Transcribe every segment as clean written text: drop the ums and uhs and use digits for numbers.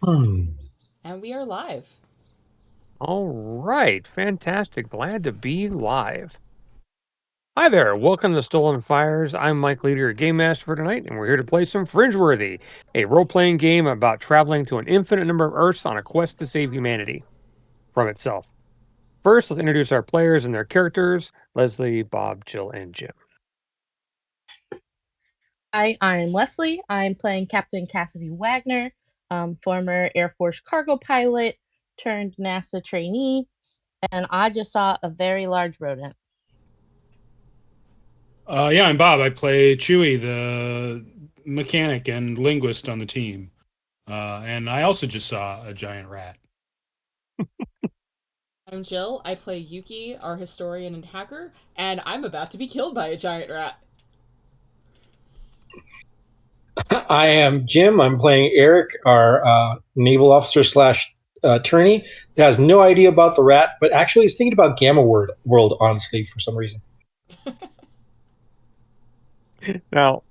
Hmm. And we are live. All right, fantastic. Glad to be live. Hi there, welcome to Stolen Fires. I'm Mike Leader, your game master for tonight, and we're here to play some Fringeworthy, a role playing game about traveling to an infinite number of Earths on a quest to save humanity from itself. First, let's introduce our players and their characters Leslie, Bob, Jill, and Jim. Hi, I'm Leslie. I'm playing Captain Cassidy Wagner, former Air Force cargo pilot turned NASA trainee, and I just saw a very large rodent. Yeah, I'm Bob. I play Chewy, the mechanic and linguist on the team. And I also just saw a giant rat. I'm Jill. I play Yuki, our historian and hacker, and I'm about to be killed by a giant rat. I am Jim. I'm playing Eric, our naval officer slash attorney that has no idea about the rat, but actually is thinking about World, honestly, for some reason. Now,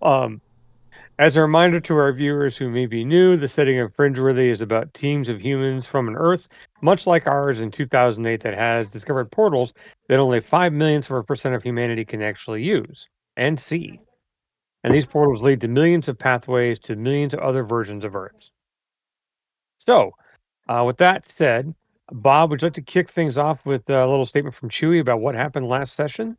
as a reminder to our viewers who may be new, the setting of Fringeworthy is about teams of humans from an Earth, much like ours in 2008, that has discovered portals that only 5 millionths of a percent of humanity can actually use and see. And these portals lead to millions of pathways to millions of other versions of Earth. So, with that said, Bob, would you like to kick things off with a little statement from Chewy about what happened last session?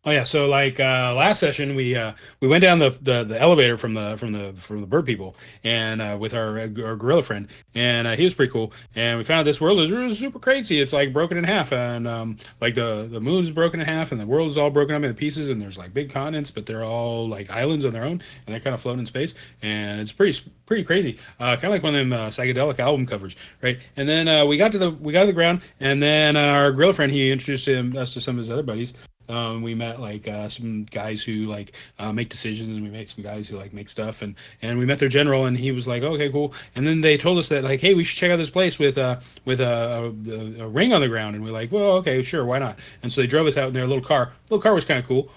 Oh yeah, so like last session we went down the elevator from the bird people and with our gorilla friend and he was pretty cool and we found out this world is really super crazy. It's like broken in half and like the moon's broken in half and the world is all broken up into pieces and there's like big continents but they're all like islands on their own and they're kind of floating in space and it's pretty crazy. Kind of like one of them psychedelic album covers, right? And then we got to the ground and then our gorilla friend he introduced us to some of his other buddies. We met like some guys who like make decisions, and we met some guys who like make stuff, and we met their general, and he was like, okay, cool. And then they told us that like, hey, we should check out this place with a ring on the ground, and we're like, well, okay, sure, why not? And so they drove us out in their little car. Little car was kind of cool.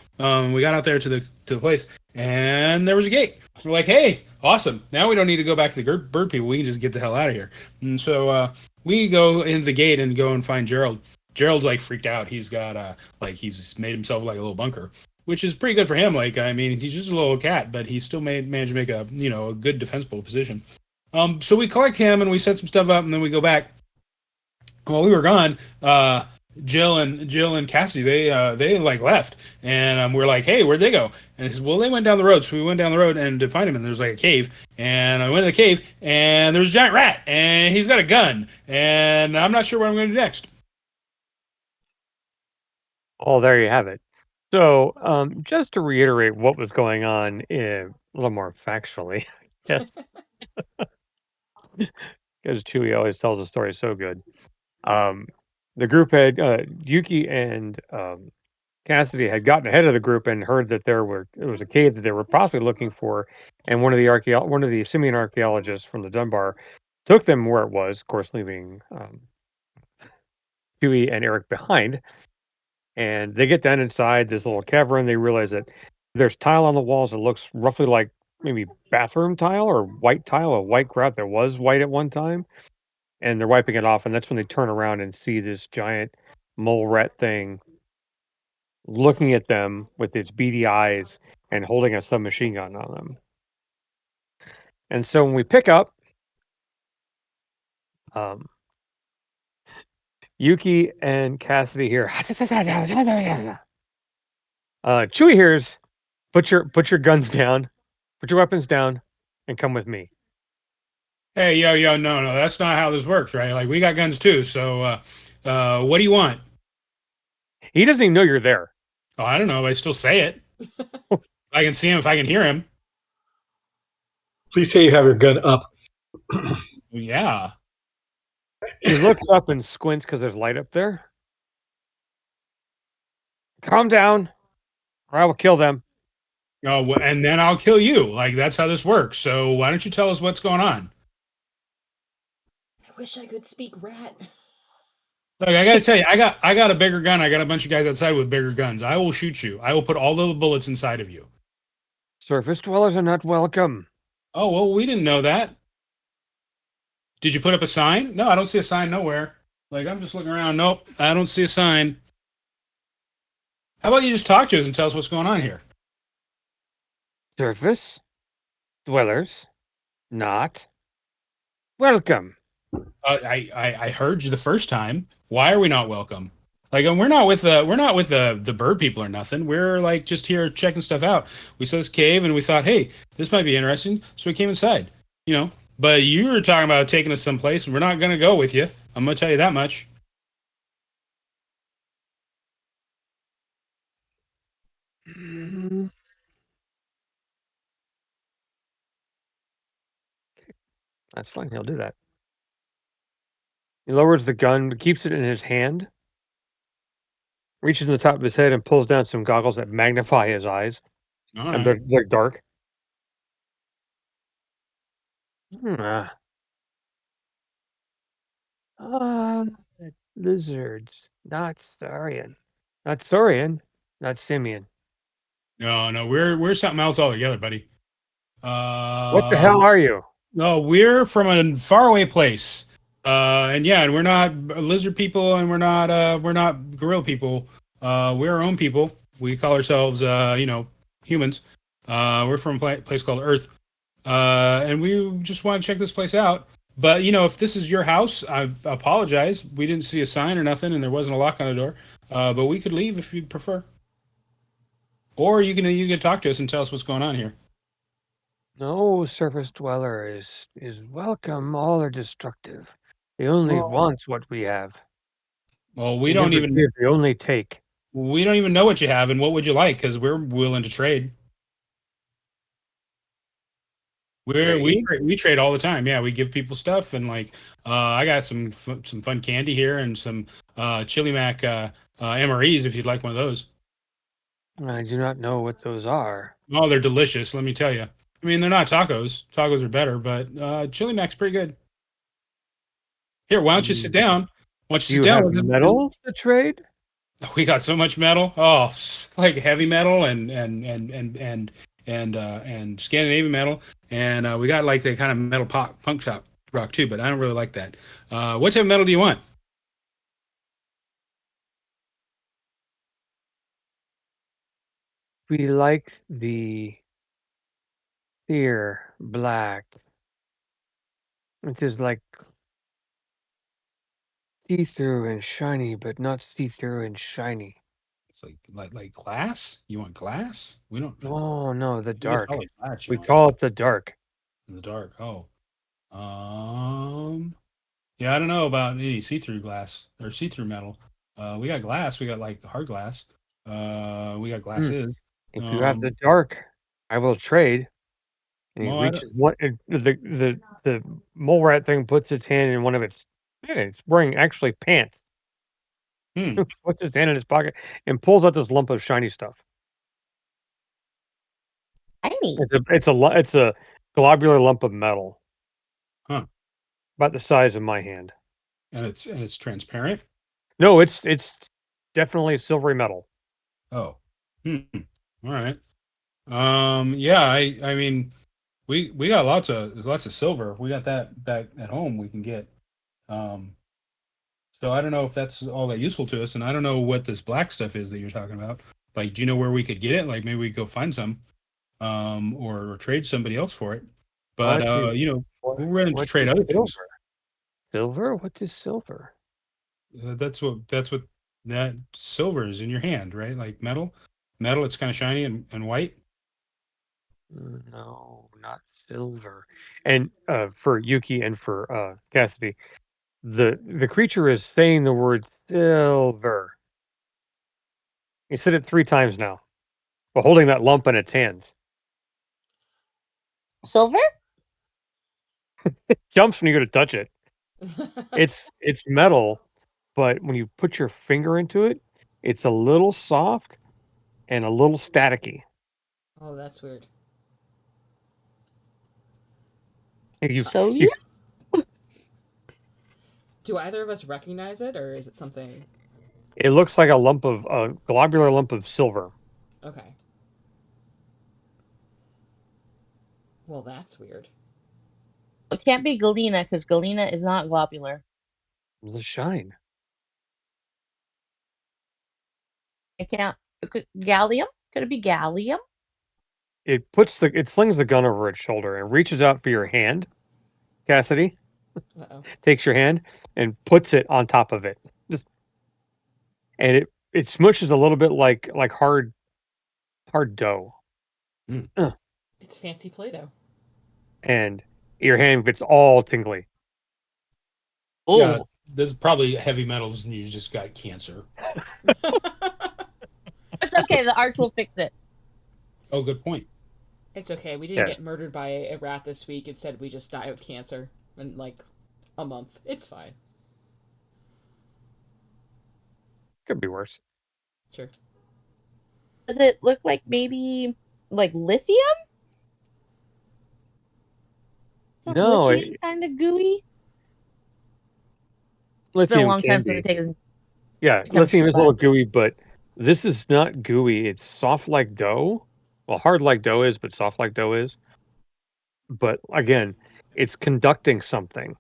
We got out there to the place, and there was a gate. We're like, hey, awesome! Now we don't need to go back to the bird people. We can just get the hell out of here. And so we go into the gate and go and find Gerald. Gerald's like freaked out. He's got like he's made himself like a little bunker, which is pretty good for him. Like I mean, he's just a little cat, but he still managed to make a a good defensible position. So we collect him and we set some stuff up, and then we go back. While we were gone, Jill and Cassidy they like left, and we're like, hey, where'd they go? And he says, well, they went down the road. So we went down the road and to find him, and there's like a cave, and I went in the cave, and there's a giant rat, and he's got a gun, and I'm not sure what I'm going to do next. Oh, there you have it. So, just to reiterate what was going on a little more factually, yes, because Chewie always tells the story so good. Um, the group had Yuki and Cassidy had gotten ahead of the group and heard that it was a cave that they were possibly looking for, and one of the simian archaeologists from the Dunbar took them where it was, of course, leaving Chewie and Eric behind. And they get down inside this little cavern. They realize that there's tile on the walls that looks roughly like maybe bathroom tile or white tile, a white grout that was white at one time. And they're wiping it off. And that's when they turn around and see this giant mole rat thing looking at them with its beady eyes and holding a submachine gun on them. And so when we pick up, um, Yuki and Cassidy here, Chewie hears, put your guns down, put your weapons down, and come with me. Hey, yo, no, that's not how this works, right? Like we got guns too. So, what do you want? He doesn't even know you're there. Oh, I don't know. I still say it. I can see him if I can hear him. Please say you have your gun up. Yeah. He looks up and squints because there's light up there. Calm down, or I will kill them. Oh, and then I'll kill you. Like that's how this works. So why don't you tell us what's going on? I wish I could speak rat. Look, I gotta tell you, I got a bigger gun. I got a bunch of guys outside with bigger guns. I will shoot you. I will put all the bullets inside of you. Surface dwellers are not welcome. Oh well, we didn't know that. Did you put up a sign? No, I don't see a sign nowhere. Like, I'm just looking around. Nope, I don't see a sign. How about you just talk to us and tell us what's going on here? Surface dwellers not welcome. I heard you the first time. Why are we not welcome? Like, we're not with the bird people or nothing. We're like just here checking stuff out. We saw this cave and we thought, hey, this might be interesting, so we came inside. You know, but you were talking about taking us someplace, and we're not gonna go with you. I'm gonna tell you that much. Mm, That's fine. He'll do that. He lowers the gun, but keeps it in his hand, reaches in the top of his head, and pulls down some goggles that magnify his eyes, All and right. they're dark. Hmm, Ah, lizards, not saurian, not saurian, not simian. No, no, we're something else altogether, buddy. What the hell are you? No, we're from a faraway place. And yeah, and we're not lizard people, and we're not gorilla people. We're our own people. We call ourselves, humans. We're from a place called Earth, and we just want to check this place out. But if this is your house, I apologize. We didn't see a sign or nothing, and there wasn't a lock on the door. But we could leave if you'd prefer, or you can talk to us and tell us what's going on here. No surface dweller is welcome. All are destructive. They only Well, want what we have. well, They never give. They only take. we don't even know what you have and what would you like because we're willing to trade. Trade. We trade all the time. Yeah, we give people stuff and like I got some fun candy here and some chili mac MREs if you'd like one of those. I do not know what those are. Oh, they're delicious. Let me tell you. I mean, they're not tacos. Tacos are better, but chili mac's pretty good. Here, why don't you sit Mm, down? Why don't Do you sit you down? have metal to trade? We got so much metal. Oh, like heavy metal and Scandinavian metal, and we got like the kind of metal punk shop rock too. But I don't really like that. What type of metal do you want? We like the clear black. It is like see-through and shiny, but not see-through and shiny. It's like glass. You want glass? We don't. Oh no, the You get dark. all the glass you We want call it the dark. in the dark. Oh, yeah. I don't know about any see-through glass or see-through metal. We got glass. We got like hard glass. We got Hmm. glasses. If you have the Um, dark, I will trade. And he well, I don't. reaches one. The mole rat thing puts its hand in one of its. Yeah, it's wearing actually pants. Hmm. Puts his hand in his pocket and pulls out this lump of shiny stuff. Tiny. It's a globular lump of metal, Huh. about the size of my hand. And it's transparent. No, it's definitely silvery metal. Oh. Hmm. All right. Yeah, I mean we got lots of silver. We got that back at home we can get. Um so I don't know if that's all that useful to us, and I don't know what this black stuff is that you're talking about. Like, do you know where we could get it? Like maybe we could go find some or trade somebody else for it. But What is what we're willing to what trade is other things. silver? Silver? What is silver? That's what that silver is in your hand, right? Like metal. Metal, it's kind of shiny and white. No, not silver. And for Yuki and for Cassidy, the creature is saying the word silver. He said it 3 times now, but holding that lump in its hands. Silver? Jumps when you go to touch it. It's metal, but when you put your finger into it, it's a little soft and a little staticky. Oh, that's weird. You, So you yeah. Do either of us recognize it, or is it something? it looks like a globular lump of silver. Okay. Well, that's weird. It can't be Galena because Galena is not globular. The shine. It can't. Gallium? Could it be gallium? It slings the gun over its shoulder and reaches out for your hand, Cassidy. Uh-oh. Takes your hand and puts it on top of it. And it smushes a little bit like hard dough. It's fancy Play-Doh. And your hand gets all tingly. Oh, Yeah, there's probably heavy metals, and you just got cancer. it's okay. The arch will fix it. Oh, good point. It's okay. We didn't Yeah. get murdered by a rat this week. Instead, we just died of cancer in like a month. It's fine. Could be worse. Sure. Does it look like maybe like lithium? Some No, lithium kind of gooey. It's been a lithium long can time since be. I've taken Yeah, chemistry lithium is a little class. gooey, but this is not gooey. It's soft like dough. Well, hard like dough is, but soft like dough is. But again, it's conducting something.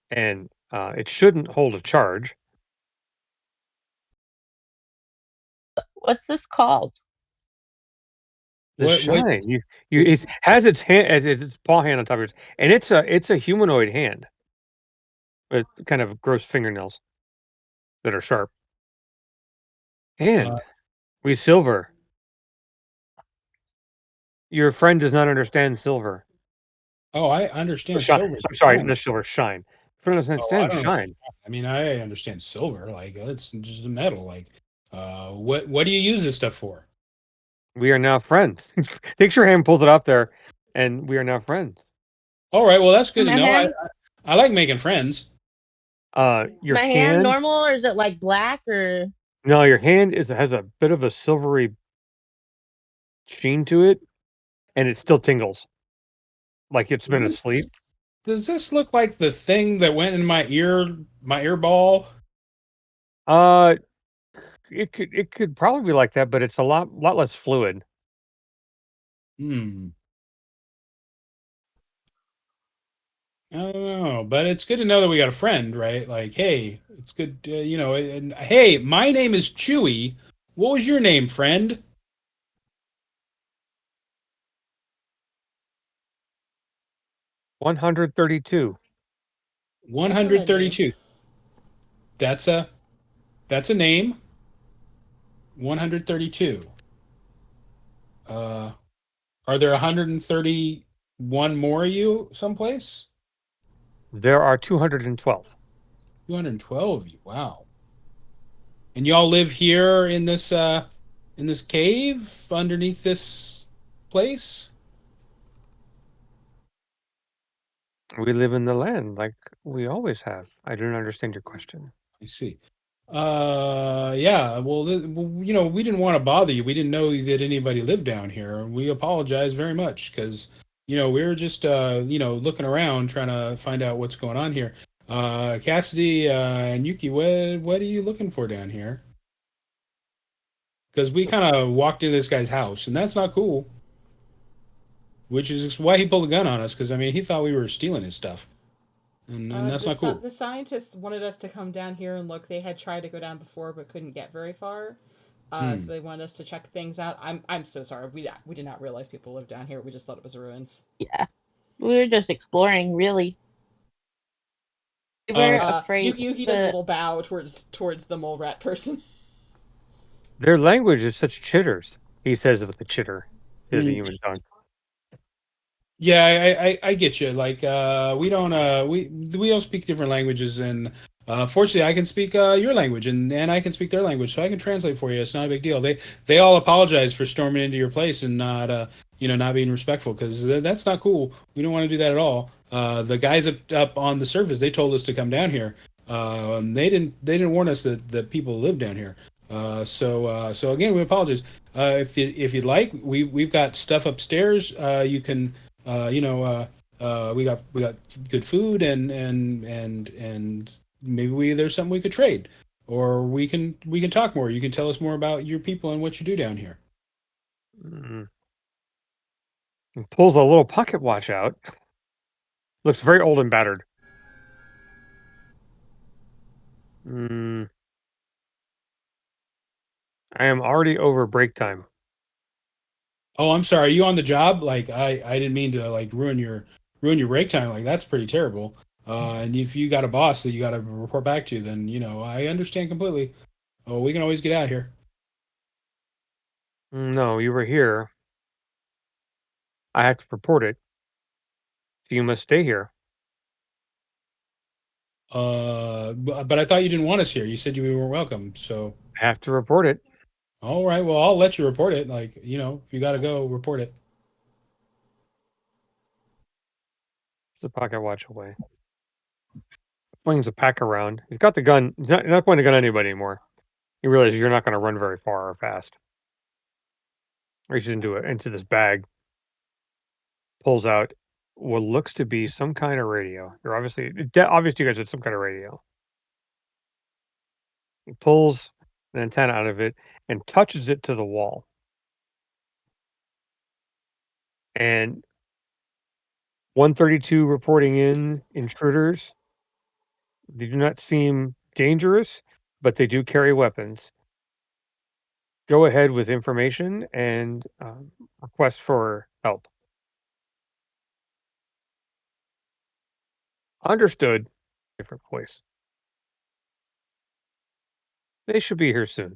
And it shouldn't hold a charge. What's this called? The What? shine. It has its hand as its paw hand on top of yours. And it's a humanoid hand with kind of gross fingernails that are sharp. And we silver. Your friend does not understand silver. Oh, I understand Shine. silver. I'm sorry, not silver, shine. Friend doesn't Oh, I understand don't know. shine. I mean, I understand silver. Like it's just a metal. Like, what do you use this stuff for? We are now friends. Takes your hand, pulls it up there, and we are now friends. All right, well that's good to My know. hand, I like making friends. Your my hand hand, normal, or is it like black or? no, your hand has a bit of a silvery sheen to it, and it still tingles, like it's been asleep. Does this look like the thing that went in my ear ball? Uh, it could probably be like that, but it's a lot less fluid. Hmm. I don't know, but it's good to know that we got a friend, right? Like, hey, it's good, and hey, my name is Chewy. What was your name, friend? 132. That's not a name. 132. That's a name. 132. Uh, are there 131 more of you someplace? There are 212. 212 of you. Wow. And y'all live here in this cave underneath this place? We live in the land like we always have. I don't understand your question. I see. Yeah. Well, we didn't want to bother you. We didn't know that anybody lived down here, and we apologize very much because, we were just, looking around trying to find out what's going on here. Cassidy, and Yuki, what are you looking for down here? Because we kind of walked into this guy's house, and that's not cool. Which is why he pulled a gun on us. Because I mean, he thought we were stealing his stuff, and that's not cool. The scientists wanted us to come down here and look. They had tried to go down before but couldn't get very far. So they wanted us to check things out. I'm so sorry. We did not realize people lived down here. We just thought it was ruins. Yeah, we were just exploring, really. We were afraid. Yuki does a little bow towards the mole rat person. Their language is such chitters, he says with a chitter to the human tongue. Yeah, I get you. Like we don't speak different languages, and fortunately, I can speak your language, and I can speak their language, so I can translate for you. It's not a big deal. They all apologize for storming into your place and not not being respectful because that's not cool. We don't want to do that at all. The guys up on the surface, they told us to come down here. And they didn't warn us that people live down here. So again, we apologize. If you'd like, we've got stuff upstairs. You can. We got good food and maybe there's something we could trade, or we can talk more. You can tell us more about your people and what you do down here. Mm. Tell us more about your people and what you do down here. Because we kind of walked into this guy's house, and that's not cool. Which is why he pulled a gun on us. Because I mean, he thought we were stealing his stuff, and that's not cool. Mm. and pulls a little pocket watch out. Looks very old and battered. I am already over break time. Oh, I'm sorry. Are you on the job? Like I didn't mean to like ruin your break time. Like that's pretty terrible. And if you got a boss that you got to report back to, then I understand completely. Oh, we can always get out of here. No, you were here. I have to report it. So you must stay here. But I thought you didn't want us here. You said you weren't welcome. So I have to report it. all right, well I'll let you report it. Like if you got to go, report it. The pocket watch away. Flings a pack around. He's got the gun. He's not pointing a gun at anybody anymore. He realizes you're not going to run very far or fast. Reaches into this bag. Pulls out what looks to be some kind of radio. You're obviously you guys had some kind of radio. He pulls an antenna out of it and touches it to the wall. And 132 reporting in intruders. They do not seem dangerous, but they do carry weapons. Go ahead with information and request for help. Understood. Different voice. They should be here soon.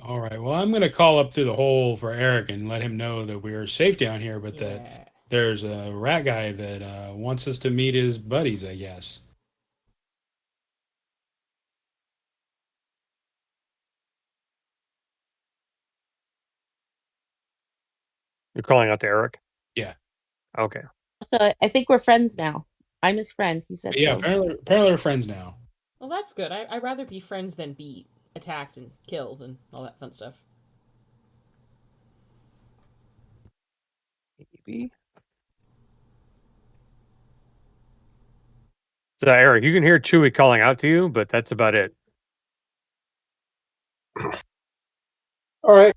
All right. Well, I'm going to call up through the hole for Eric and let him know that we're safe down here, but Yeah. that there's a rat guy that wants us to meet his buddies, I guess. You're calling out to Eric? Yeah. Okay. So I think we're friends now. I'm his friend. He said But yeah, so. apparently we're friends now. Well, that's good. I'd rather be friends than be attacked and killed and all that fun stuff. Maybe. So Eric, you can hear Chewie calling out to you, but that's about it. All right.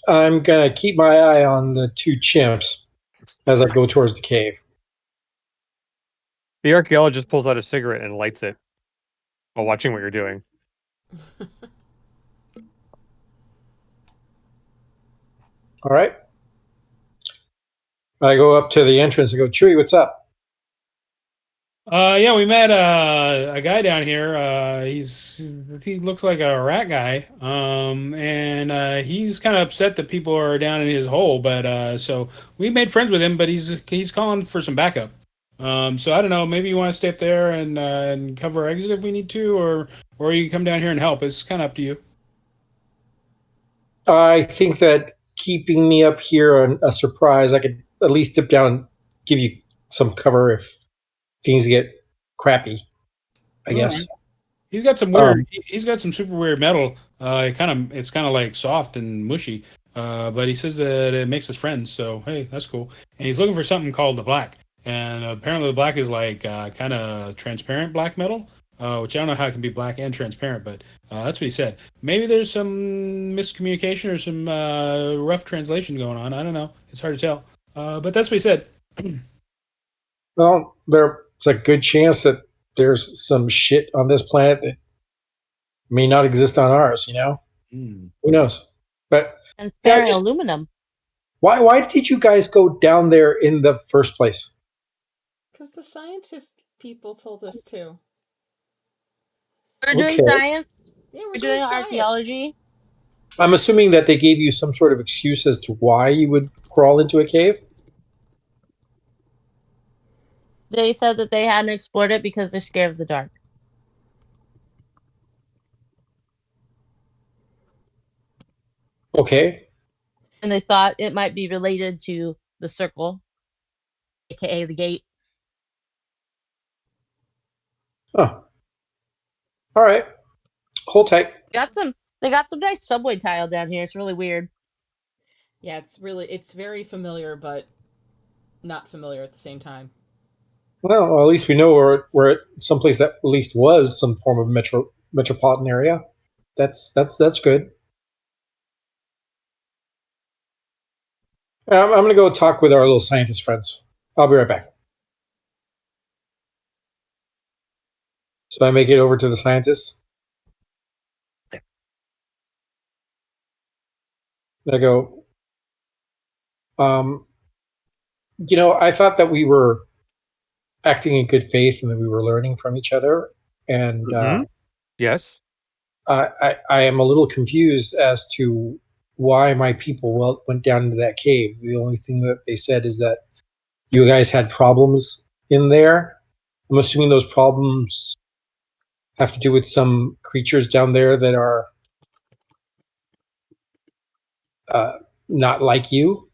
I'm going to keep my eye on the two chimps as I go towards the cave. The archaeologist pulls out a cigarette and lights it while watching what you're doing. All right. I go up to the entrance and go, Chewie, what's up? Yeah, we met a guy down here. He looks like a rat guy. And he's kind of upset that people are down in his hole. But so we made friends with him, but he's calling for some backup. So I don't know. Maybe you want to stay up there and cover our exit if we need to, or you can come down here and help. It's kind of up to you. I think that keeping me up here on a surprise, I could at least dip down and give you some cover if things get crappy, I guess. Right. He's got some weird. He's got some super weird metal. It's kind of like soft and mushy. But he says that it makes us friends. So hey, that's cool. And he's looking for something called the black. And apparently the black is like kind of transparent black metal, which I don't know how it can be black and transparent, but that's what he said. Maybe there's some miscommunication or some rough translation going on. I don't know. It's hard to tell. But that's what he said. Well, there's a good chance that there's some shit on this planet that may not exist on ours, Who knows? But And yeah, sparing aluminum. why did you guys go down there in the first place? Because the scientist people told us to. We're doing Okay. science. Yeah, We're doing science. archaeology. I'm assuming that they gave you some sort of excuse as to why you would crawl into a cave. They said that they hadn't explored it because they're scared of the dark. Okay. And they thought it might be related to the circle, aka the gate. Huh. All right. Hold tight. They got some nice subway tile down here. It's really weird. Yeah, it's very familiar, but not familiar at the same time. Well, at least we know we're someplace that at least was some form of metropolitan area. That's good. I'm going to go talk with our little scientist friends. I'll be right back. So I make it over to the scientists. And I go, I thought that we were acting in good faith and that we were learning from each other. And Yes. I am a little confused as to why my people went down into that cave. The only thing that they said is that you guys had problems in there. I'm assuming those problems have to do with some creatures down there that are not like you.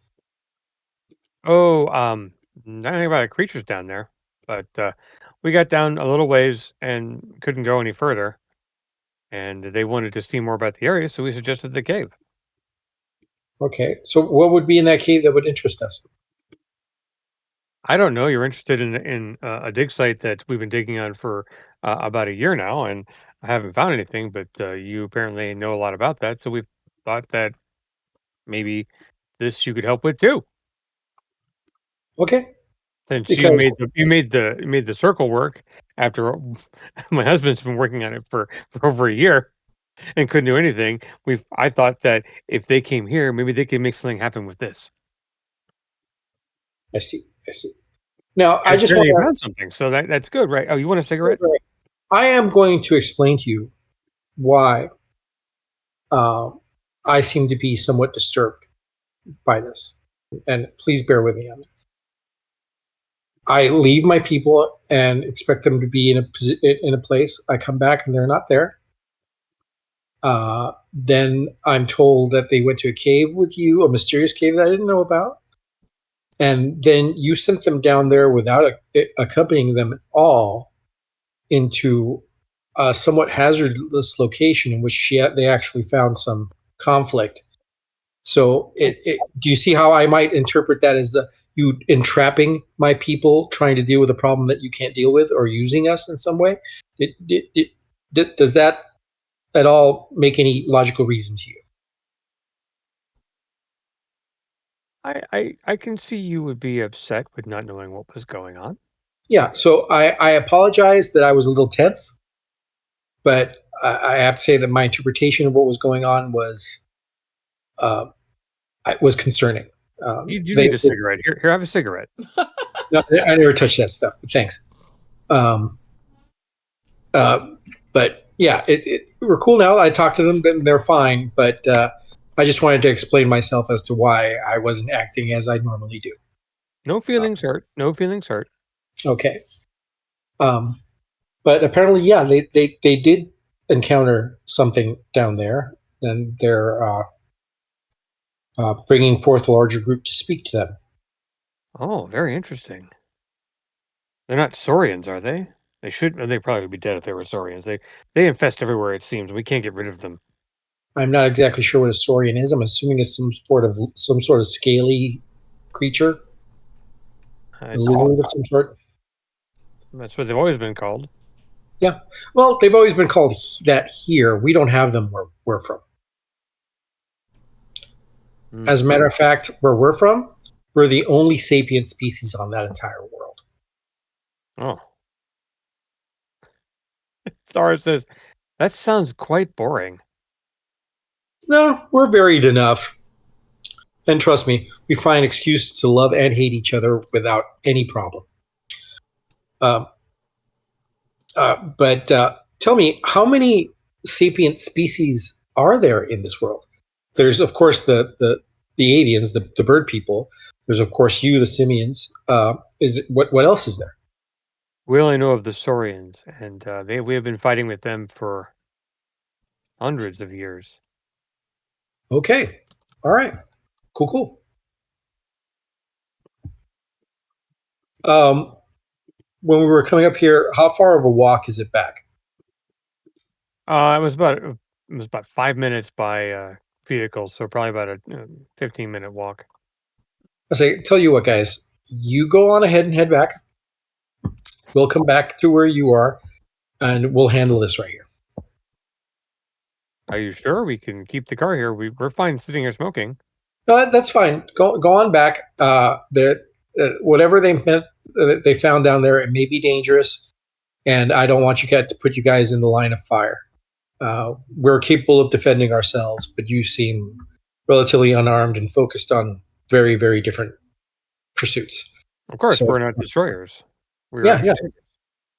Oh, nothing about the creatures down there, but we got down a little ways and couldn't go any further. And they wanted to see more about the area, so we suggested the cave. Okay, so what would be in that cave that would interest us? I don't know. You're interested in a dig site that we've been digging on for about a year now, and I haven't found anything. But you apparently know a lot about that, so we thought that maybe this you could help with too. Okay, Since because you made the circle work after my husband's been working on it for over a year and couldn't do anything. I thought that if they came here, maybe they could make something happen with this. I see. Now, And I just apparently you want found something, so that's good, right? Oh, you want a cigarette? to. I am going to explain to you why I seem to be somewhat disturbed by this, and please bear with me on this. I leave my people and expect them to be in a place. I come back and they're not there. Then I'm told that they went to a cave with you, a mysterious cave that I didn't know about. And then you sent them down there without accompanying them at all into a somewhat hazardous location in which they actually found some conflict. So, do you see how I might interpret that as you entrapping my people, trying to deal with a problem that you can't deal with, or using us in some way? Does that at all make any logical reason to you? I can see you would be upset with not knowing what was going on. Yeah. So I apologize that I was a little tense, but I have to say that my interpretation of what was going on uh, was concerning. You do need a cigarette. Here, have a cigarette. No, I never touched that stuff. But thanks. Um, but yeah, we're cool now. I talked to them, and they're fine. But I just wanted to explain myself as to why I wasn't acting as I normally do. No feelings hurt. No feelings hurt. Okay. But apparently, yeah, they did encounter something down there, and they're bringing forth a larger group to speak to them. Oh, very interesting. They're not saurians, are they? They should. They probably would be dead if they were saurians. They infest everywhere. It seems we can't get rid of them. I'm not exactly sure what a saurian is. I'm assuming it's some sort of scaly creature, a lizard of some sort. That's what they've always been called. Yeah. Well, they've always been called that here. We don't have them where we're from. As a matter of fact, where we're from, we're the only sapient species on that entire world. Oh. Star says, that sounds quite boring. No, we're varied enough. And trust me, we find excuses to love and hate each other without any problem. But tell me, how many sapient species are there in this world? There's, of course, the avians, the bird people. There's, of course, you, the simians. What else is there? We only know of the saurians, and we have been fighting with them for hundreds of years. Okay. All right. Cool. When we were coming up here, how far of a walk is it back? It was about 5 minutes by vehicle, so probably about a 15-minute walk. I say, tell you what, guys, you go on ahead and head back. We'll come back to where you are, and we'll handle this right here. Are you sure we can keep the car here? We're fine sitting here smoking. No, that's fine. Go on back. Whatever they found down there, it may be dangerous, and I don't want to put you guys in the line of fire. We're capable of defending ourselves, but you seem relatively unarmed and focused on very, very different pursuits. Of course, So, we're not destroyers. We're yeah, yeah,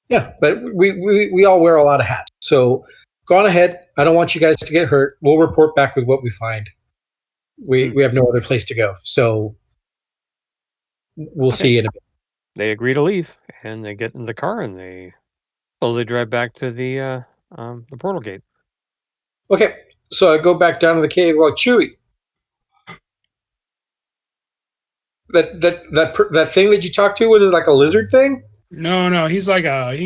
yeah. But we all wear a lot of hats. So go on ahead. I don't want you guys to get hurt. We'll report back with what we find. We have no other place to go. So we'll Okay. see in a bit. They agree to leave, and they get in the car, and they slowly drive back to the portal gate. Okay, so I go back down to the cave. Well, Chewie, that thing that you talked to, was like a lizard thing? No, he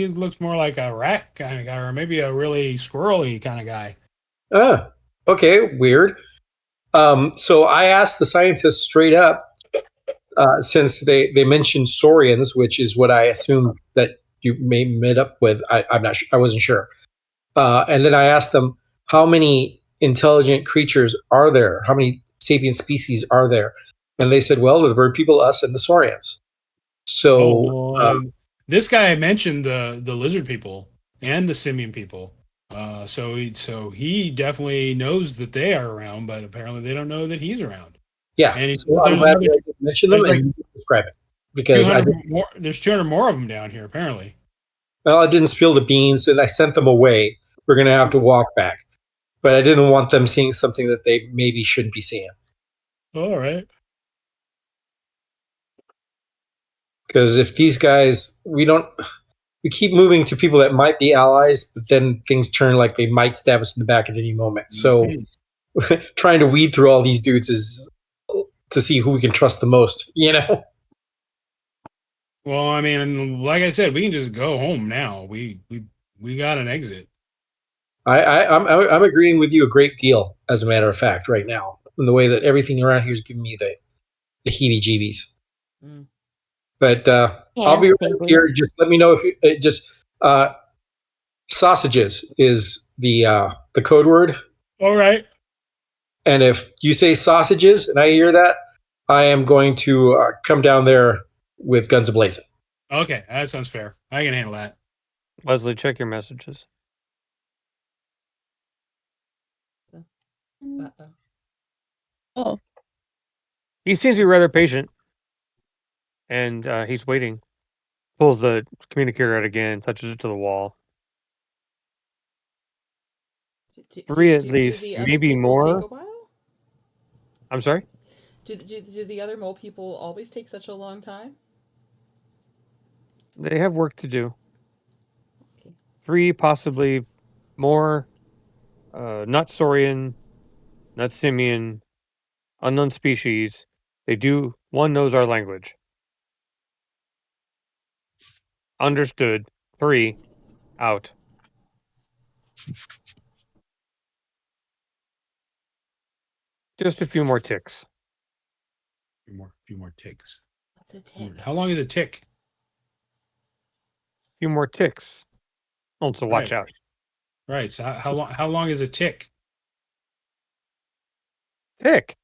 looks more like a rat kind of guy, or maybe a really squirrely kind of guy. Ah, okay, weird. So I asked the scientists straight up, since they mentioned saurians, which is what I assumed that you may met up with. I'm not sure. I wasn't sure. And then I asked them, how many intelligent creatures are there? How many sapient species are there? And they said, well, the bird people, us, and the saurians. So, This guy mentioned the lizard people and the simian people. So he definitely knows that they are around, but apparently they don't know that he's around. yeah. And So I'm glad that I did mention them and describe it, because there's 200 more of them down here apparently. well, I didn't spill the beans and I sent them away. We're going to have to walk back, but I didn't want them seeing something that they maybe shouldn't be seeing. All right. Because if these guys, we keep moving to people that might be allies, but then things turn like they might stab us in the back at any moment. So trying to weed through all these dudes is to see who we can trust the most, you know? Well, I mean, like I said, we can just go home now. We got an exit. I'm agreeing with you a great deal, as a matter of fact, right now, in the way that everything around here is giving me the heebie-jeebies. Mm. But I'll be right here. Just let me know if sausages is the code word. All right. And if you say sausages and I hear that, I am going to come down there with guns ablazing. Okay, that sounds fair. I can handle that. Leslie, check your messages. Uh-oh. Oh, He seems to be rather patient, and he's waiting. Pulls the communicator out again, touches it to the wall. Three at least, do the other maybe people more. take a while? I'm sorry? Do the other mole people always take such a long time? They have work to do. Okay. 3, possibly more. Not saurian, not simian, unknown species. One knows our language. Understood. 3, out. Just a few more ticks. Few more ticks. What's a tick? How long is a tick? Few more ticks. Also, watch out. Right. So how long is a tick? Tick.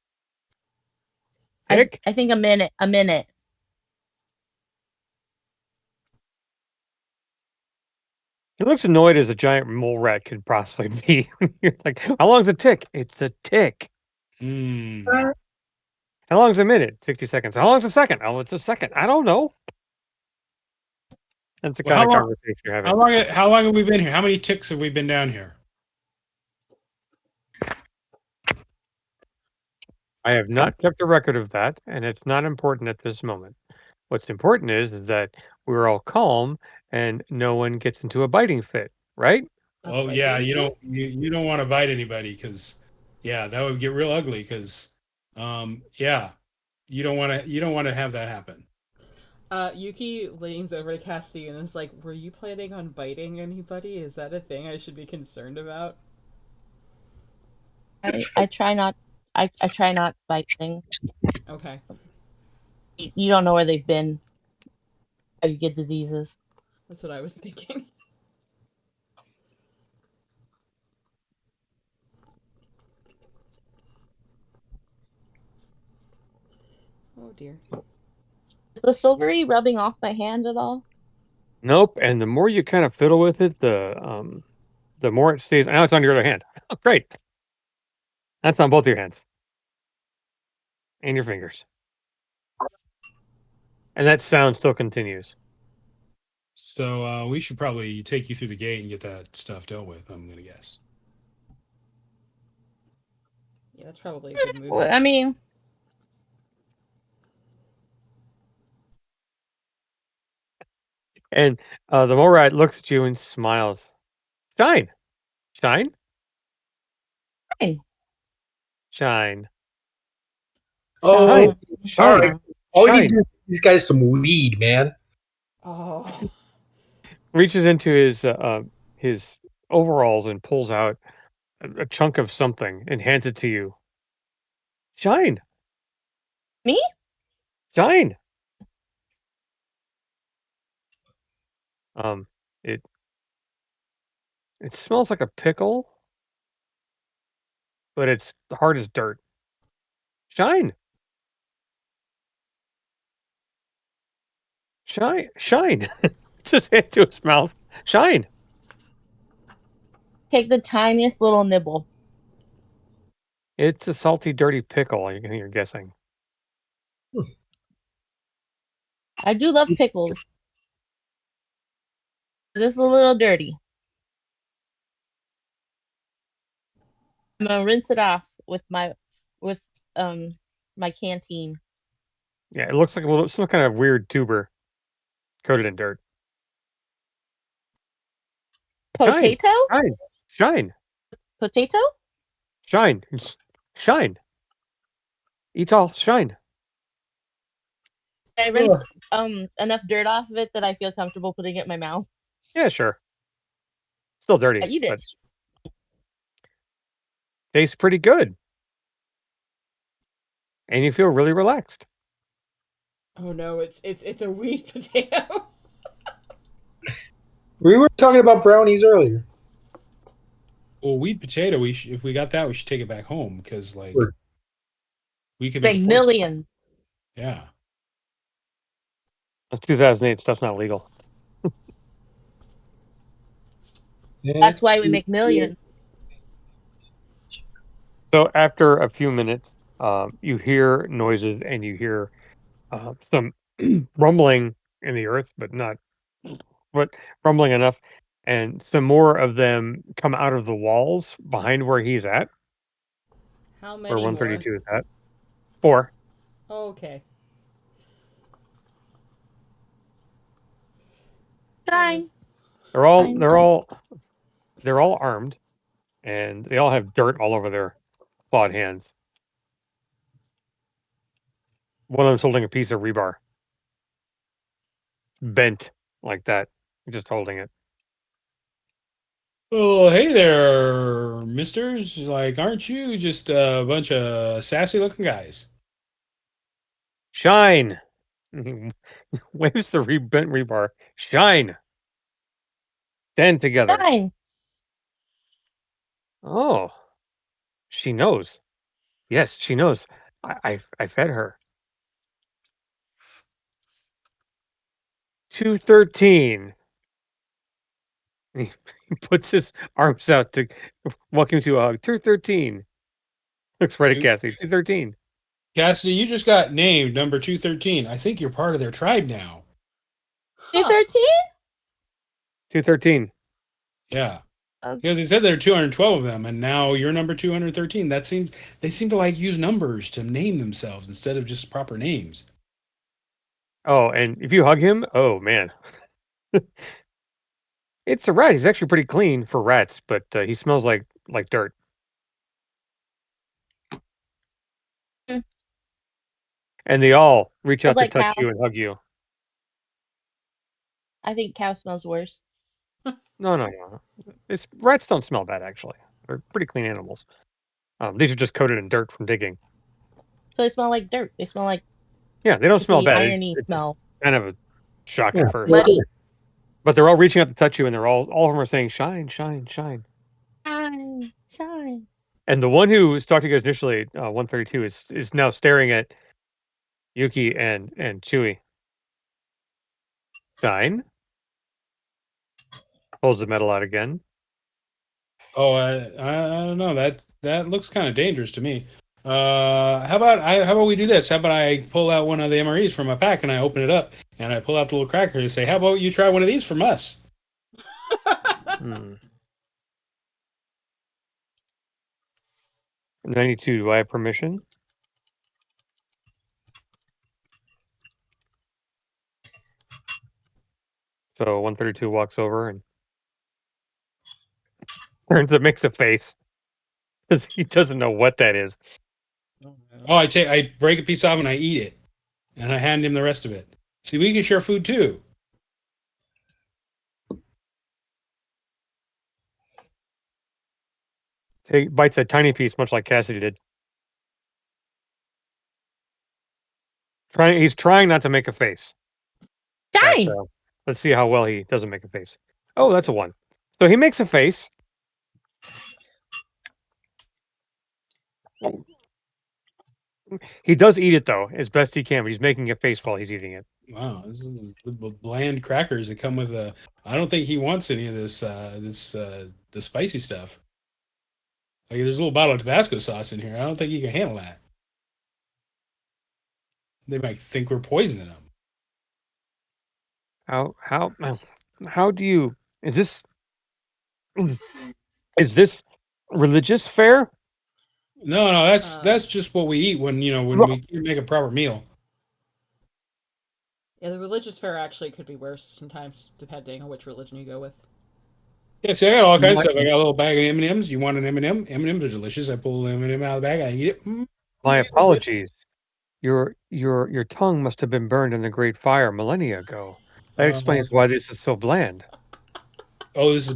Tick. I think a minute. A minute. He looks annoyed as a giant mole rat could possibly be. You're like, how long's a tick? It's a tick. Mm. How long's a minute? 60 seconds. How long's a second? Oh, it's a second. I don't know. That's the kind of conversation you're having. How long have we been here? How many ticks have we been down here? I have not kept a record of that, and it's not important at this moment. What's important is that we're all calm and no one gets into a biting fit, right? Oh yeah, you don't want to bite anybody because that would get real ugly because you don't want to have that happen. Yuki leans over to Cassidy and is like, "Were you planning on biting anybody? Is that a thing I should be concerned about?" I try not. I try not to bite things. Okay. You don't know where they've been. How you get diseases. That's what I was thinking. dear. Is the silvery rubbing off my hand at all? Nope. And the more you kind of fiddle with it, the more it stays. Now it's on your other hand. Oh, great. That's on both your hands and your fingers. And that sound still continues. So we should probably take you through the gate and get that stuff dealt with, I'm going to guess. Yeah, that's probably a good move. I mean, And the Morite looks at you and smiles. Shine. Shine. fine. Shine. Oh, Shine. all Shine. right. All we need Shine. to do is give these guys some weed, man. Oh. Reaches into his overalls and pulls out a chunk of something and hands it to you. Shine. Me? Shine. Um, it smells like a pickle, but it's hard as dirt. Shine. Shine. Shine. Just hand to his mouth. Shine. Take the tiniest little nibble. It's a salty, dirty pickle. You're guessing. I do love pickles. Just a little dirty. I'm gonna rinse it off with my canteen. Yeah, it looks like some kind of weird tuber coated in dirt. Shine. Potato? Shine. Shine. Potato? Shine. Shine. Eat all. Shine. I rinse enough dirt off of it that I feel comfortable putting it in my mouth. Yeah, sure. Still dirty, I eat it. but tastes pretty good. And you feel really relaxed. Oh no, it's a weed potato. We were talking about brownies earlier. Well, weed potato, if we got that, we should take it back home because, like, Sure. we could Like make a fortune. millions. Yeah. That's 2008. Stuff's not legal. That's why we make millions. So after a few minutes, you hear noises and you hear some rumbling in the earth, but rumbling enough. And some more of them come out of the walls behind where he's at, How where many 132 more? is at. 4. Okay. Fine. They're all Fine. they're all armed, and they all have dirt all over their clawed hands. One of them's holding a piece of rebar, bent like that, just holding it. Oh, hey there, misters. Like, aren't you just a bunch of sassy looking guys? Shine. Waves the bent rebar. Shine. Stand together. Fine. Oh, she knows. Yes, she knows. I fed her. 213. He puts his arms out to welcome to a hug. 213. Looks right at Cassie. 213. Cassidy, you just got named number 213. I think you're part of their tribe now. 213? 213. Yeah. Okay. Because he said there are 212 of them, and now you're number 213. They seem to like use numbers to name themselves instead of just proper names. Oh, and if you hug him, oh man. It's a rat. He's actually pretty clean for rats, but he smells like dirt. Hmm. And they all reach out Smells to like touch cow. you and hug you. I think cow smells worse. No. Rats don't smell bad, actually. They're pretty clean animals. These are just coated in dirt from digging. So they smell like dirt. They smell like Yeah, they don't smell the bad. irony It's smell. kind of a shock Yeah. at first. Muddy. But they're all reaching out to touch you, and they're all of them are saying, shine, shine, shine. Shine, shine. And the one who was talking to you guys initially, 132, is now staring at Yuki and Chewie. Stein pulls the medal out again. Oh, I don't know. That looks kind of dangerous to me. How about we do this? How about I pull out one of the MREs from my pack and I open it up and I pull out the little cracker and say, "How about you try one of these from us?" 92, do I have permission? So 132 walks over and turns to makes a face because he doesn't know what that is. Oh, I break a piece off and I eat it, and I hand him the rest of it. See, we can share food too. He bites a tiny piece, much like Cassidy did. He's trying not to make a face. Stein! But, let's see how well he doesn't make a face. Oh, that's a 1. So he makes a face. He does eat it though, as best he can, but he's making a face while he's eating it. Wow, this is the bland crackers that come with a. I don't think he wants any of this. The spicy stuff. Like there's a little bottle of Tabasco sauce in here. I don't think he can handle that. They might think we're poisoning him. How do you is this religious fare? No, that's just what we eat when we make a proper meal. Yeah, the religious fare actually could be worse sometimes, depending on which religion you go with. Yeah, see, I got all kinds of stuff. I got a little bag of M&Ms. You want an M&M? M&Ms are delicious. I pull an M&M out of the bag. I eat it. My apologies. Your tongue must have been burned in the Great Fire millennia ago. That explains why this is so bland. This is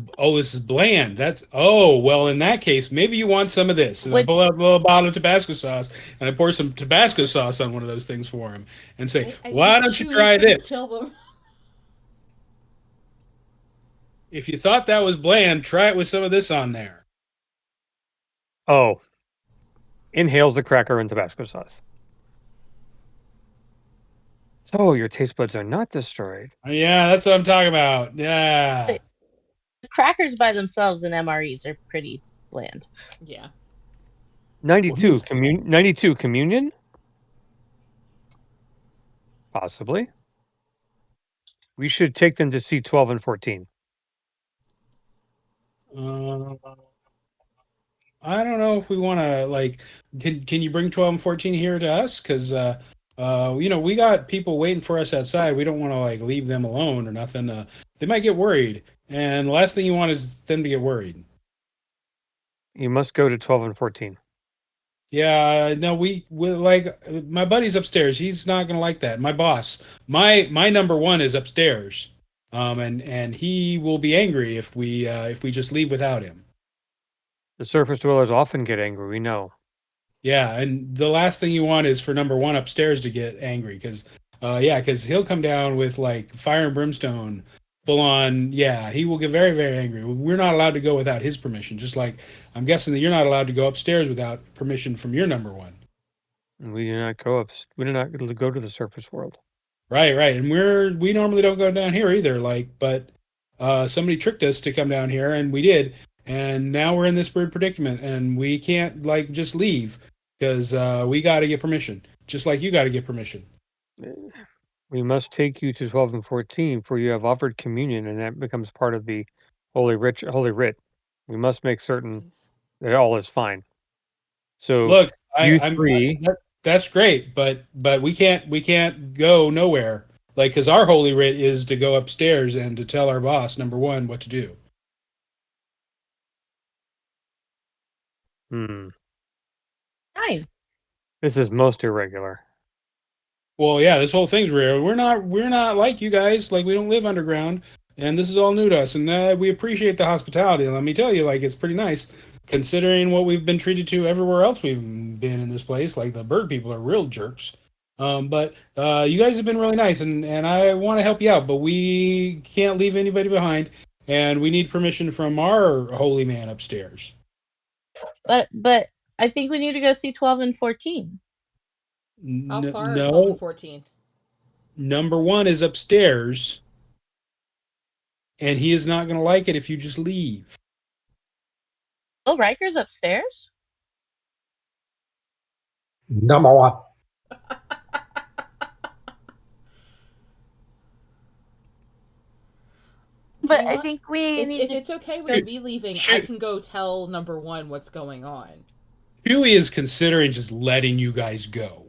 bland. Well, in that case, maybe you want some of this. And I pull out a little bottle of Tabasco sauce and I pour some Tabasco sauce on one of those things for him and say, "Why don't you try this?" Kill them. If you thought that was bland, try it with some of this on there. Oh. Inhales the cracker and Tabasco sauce. So your taste buds are not destroyed. Yeah, that's what I'm talking about. Yeah. The crackers by themselves in MREs are pretty bland. Yeah. 92 communion? Possibly. We should take them to see 12 and 14. I don't know if we want to can you bring 12 and 14 here to us? Because we got people waiting for us outside. We don't want to leave them alone or nothing. They might get worried, and the last thing you want is them to get worried. You must go to 12 and 14. Yeah, no, we my buddy's upstairs. He's not gonna like that. My boss, my number one is upstairs, and he will be angry if we just leave without him. The surface dwellers often get angry, we know. Yeah, and the last thing you want is for number one upstairs to get angry because he'll come down with fire and brimstone, full on. Yeah, he will get very, very angry. We're not allowed to go without his permission. Just like I'm guessing that you're not allowed to go upstairs without permission from your number one. We do not go up. We do not go to the surface world. Right, and we normally don't go down here either. But somebody tricked us to come down here, and we did. And now we're in this weird predicament, and we can't just leave because we got to get permission, just like you got to get permission. We must take you to 12 and 14, for you have offered communion, and that becomes part of the holy writ. We must make certain that all is fine. So look, that's great, but we can't go nowhere, because our holy writ is to go upstairs and to tell our boss number one what to do. Fine. This is most irregular. Well, yeah, this whole thing's rare. We're not like you guys. We don't live underground, and this is all new to us. And we appreciate the hospitality. Let me tell you, it's pretty nice, considering what we've been treated to everywhere else we've been in this place. The bird people are real jerks. But you guys have been really nice, and I want to help you out, but we can't leave anybody behind, and we need permission from our holy man upstairs. But I think we need to go see 12 and 14. How far are 12 No. and 14? Number 1 is upstairs, and he is not going to like it if you just leave. Oh, Riker's upstairs? Number one. But you I want- think we need If to. it's okay with me leaving, I can go tell number 1 what's going on. Huey is considering just letting you guys go.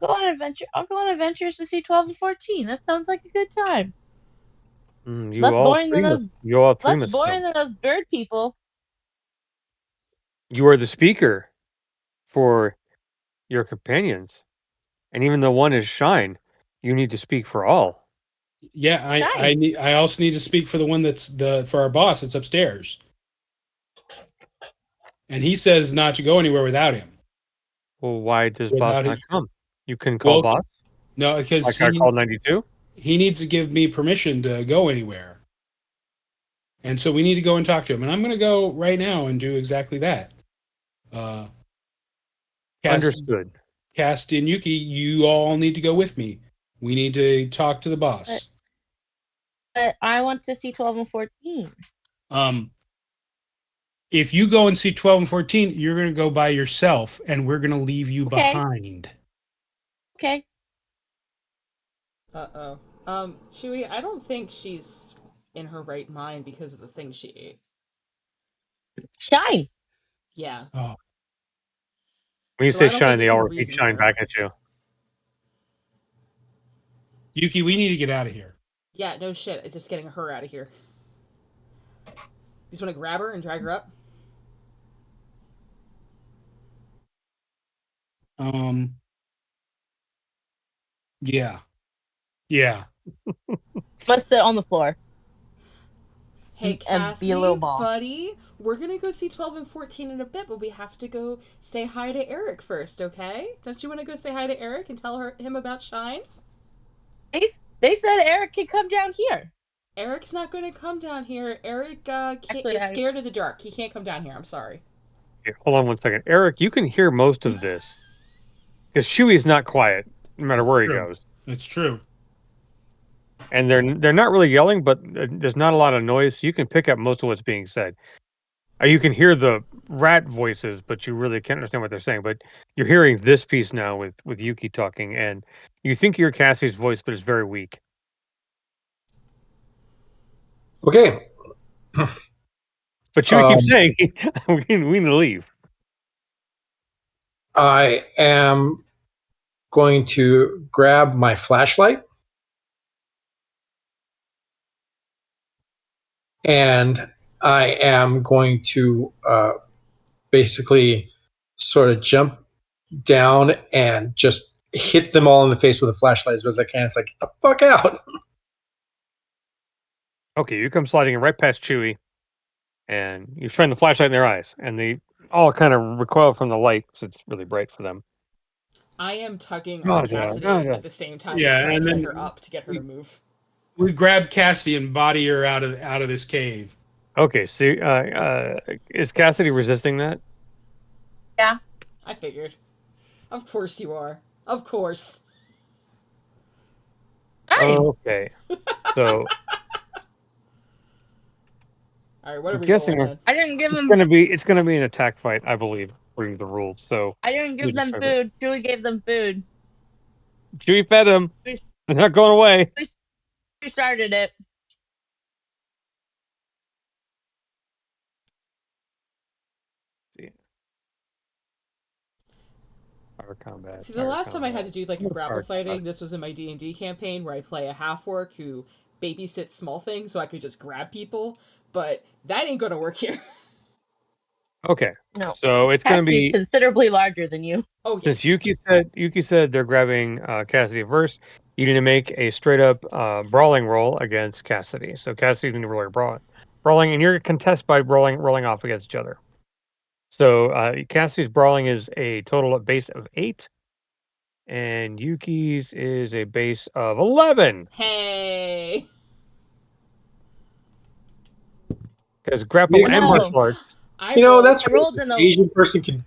Go on adventure. I'll go on adventures to see 12 and 14. That sounds like a good time. Less boring than those. You all three Less must boring come. than those bird people. You are the speaker for your companions, and even though one is Shine, you need to speak for all. Yeah, I also need to speak for the one for our boss that's upstairs. And he says not to go anywhere without him. Well, why does Without boss not it- come? You can call boss, No, because like I called 92. he needs to give me permission to go anywhere. And so we need to go and talk to him. And I'm going to go right now and do exactly that. Understood. Cast and Yuki, you all need to go with me. We need to talk to the boss. But I want to see 12 and 14. If you go and see 12 and 14, you're going to go by yourself, and we're going to leave you Okay. behind. Okay. Uh-oh. Chewie, I don't think she's in her right mind because of the thing she ate. Shine. Yeah. Oh. When you So say I don't Shine, think they we all can repeat reason Shine with her. back at you. Yuki, we need to get out of here. Yeah, no shit. It's just getting her out of here. You just want to grab her and drag her up? Yeah. Yeah. Must sit on the floor. Hey, And be a little Cassie, ball. buddy, we're gonna go see 12 and 14 in a bit, but we have to go say hi to Eric first, okay? Don't you want to go say hi to Eric and tell him about Shine? They said Eric can come down here. Eric's not going to come down here. Eric Actually, is scared of the dark. He can't come down here. I'm sorry. Okay, hold on one second. Eric, you can hear most of this. Because Chewy's not quiet, no matter where he goes. It's true. And they're not really yelling, but there's not a lot of noise, so you can pick up most of what's being said. You can hear the rat voices, but you really can't understand what they're saying. But you're hearing this piece now with Yuki talking, and you think you're Cassie's voice, but it's very weak. Okay. But Chewy keeps saying, we need to leave. I am going to grab my flashlight and I am going to basically sort of jump down and just hit them all in the face with a flashlight as much as I can. It's like, get the fuck out. Okay, you come sliding right past Chewy, and you shine the flashlight in their eyes, and they all kind of recoil from the light because it's really bright for them. I am tugging on Cassidy at the same time, just trying to get her up to get her to move. We grab Cassidy and body her out of this cave. Okay, so is Cassidy resisting that? Yeah. I figured. Of course you are. Of course. Okay, so all right, what are I'm we guessing rolling? I didn't give them. it's gonna be an attack fight, I believe, according to the rules. So I didn't give them food. Chewie gave them food. Chewy fed them. They're not going away. We started it. Power combat. See, the last time I had to do like a grapple fighting, this was in my D&D campaign where I play a half-orc who babysits small things so I could just grab people, but that ain't gonna work here. Okay. No. So it's going to Cassidy's be considerably larger than you. Oh yes. since Yuki said they're grabbing Cassidy first. You need to make a straight up brawling roll against Cassidy. So Cassidy need to roll your brawling, and you're contest by rolling off against each other. So Cassidy's brawling is a total of base of 8, and Yuki's is a base of 11. Hey. Because grapple and no. martial arts I You know, rolled. that's I rolled an Asian person can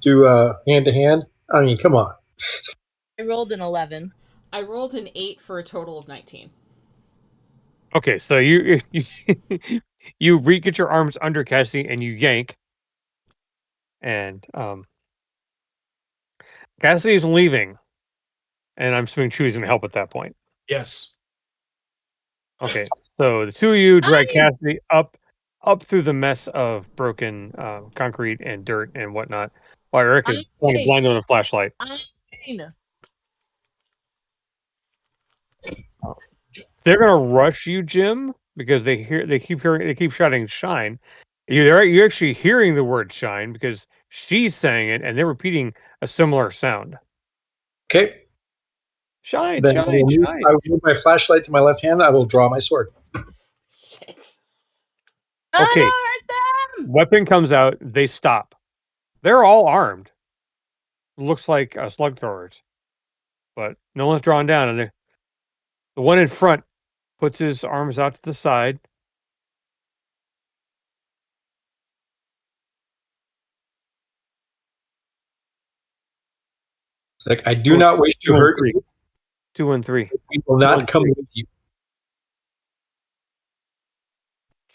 do hand to hand. I mean, come on. I rolled an 11. I rolled an 8 for a total of 19. Okay, so you get your arms under Cassie and you yank, and Cassie is leaving, and I'm assuming Chewie's going to help at that point. Yes. Okay, so the two of you drag Fine. Cassie up through the mess of broken concrete and dirt and whatnot, while Eric is trying to Fine. blind them with a flashlight. Fine. They're gonna rush you, Jim, because they keep shouting "shine." You're actually hearing the word "shine" because she's saying it, and they're repeating a similar sound. Okay. Shine, Then shine, shine. I will move my flashlight to my left hand. I will draw my sword. Shit. Oh, Okay. no, hurt them! Weapon comes out. They stop. They're all armed. Looks like slug throwers, but no one's drawn down. And the one in front puts his arms out to the side. It's like, I do not wish to hurt you. 2 and 3. We will not come with you.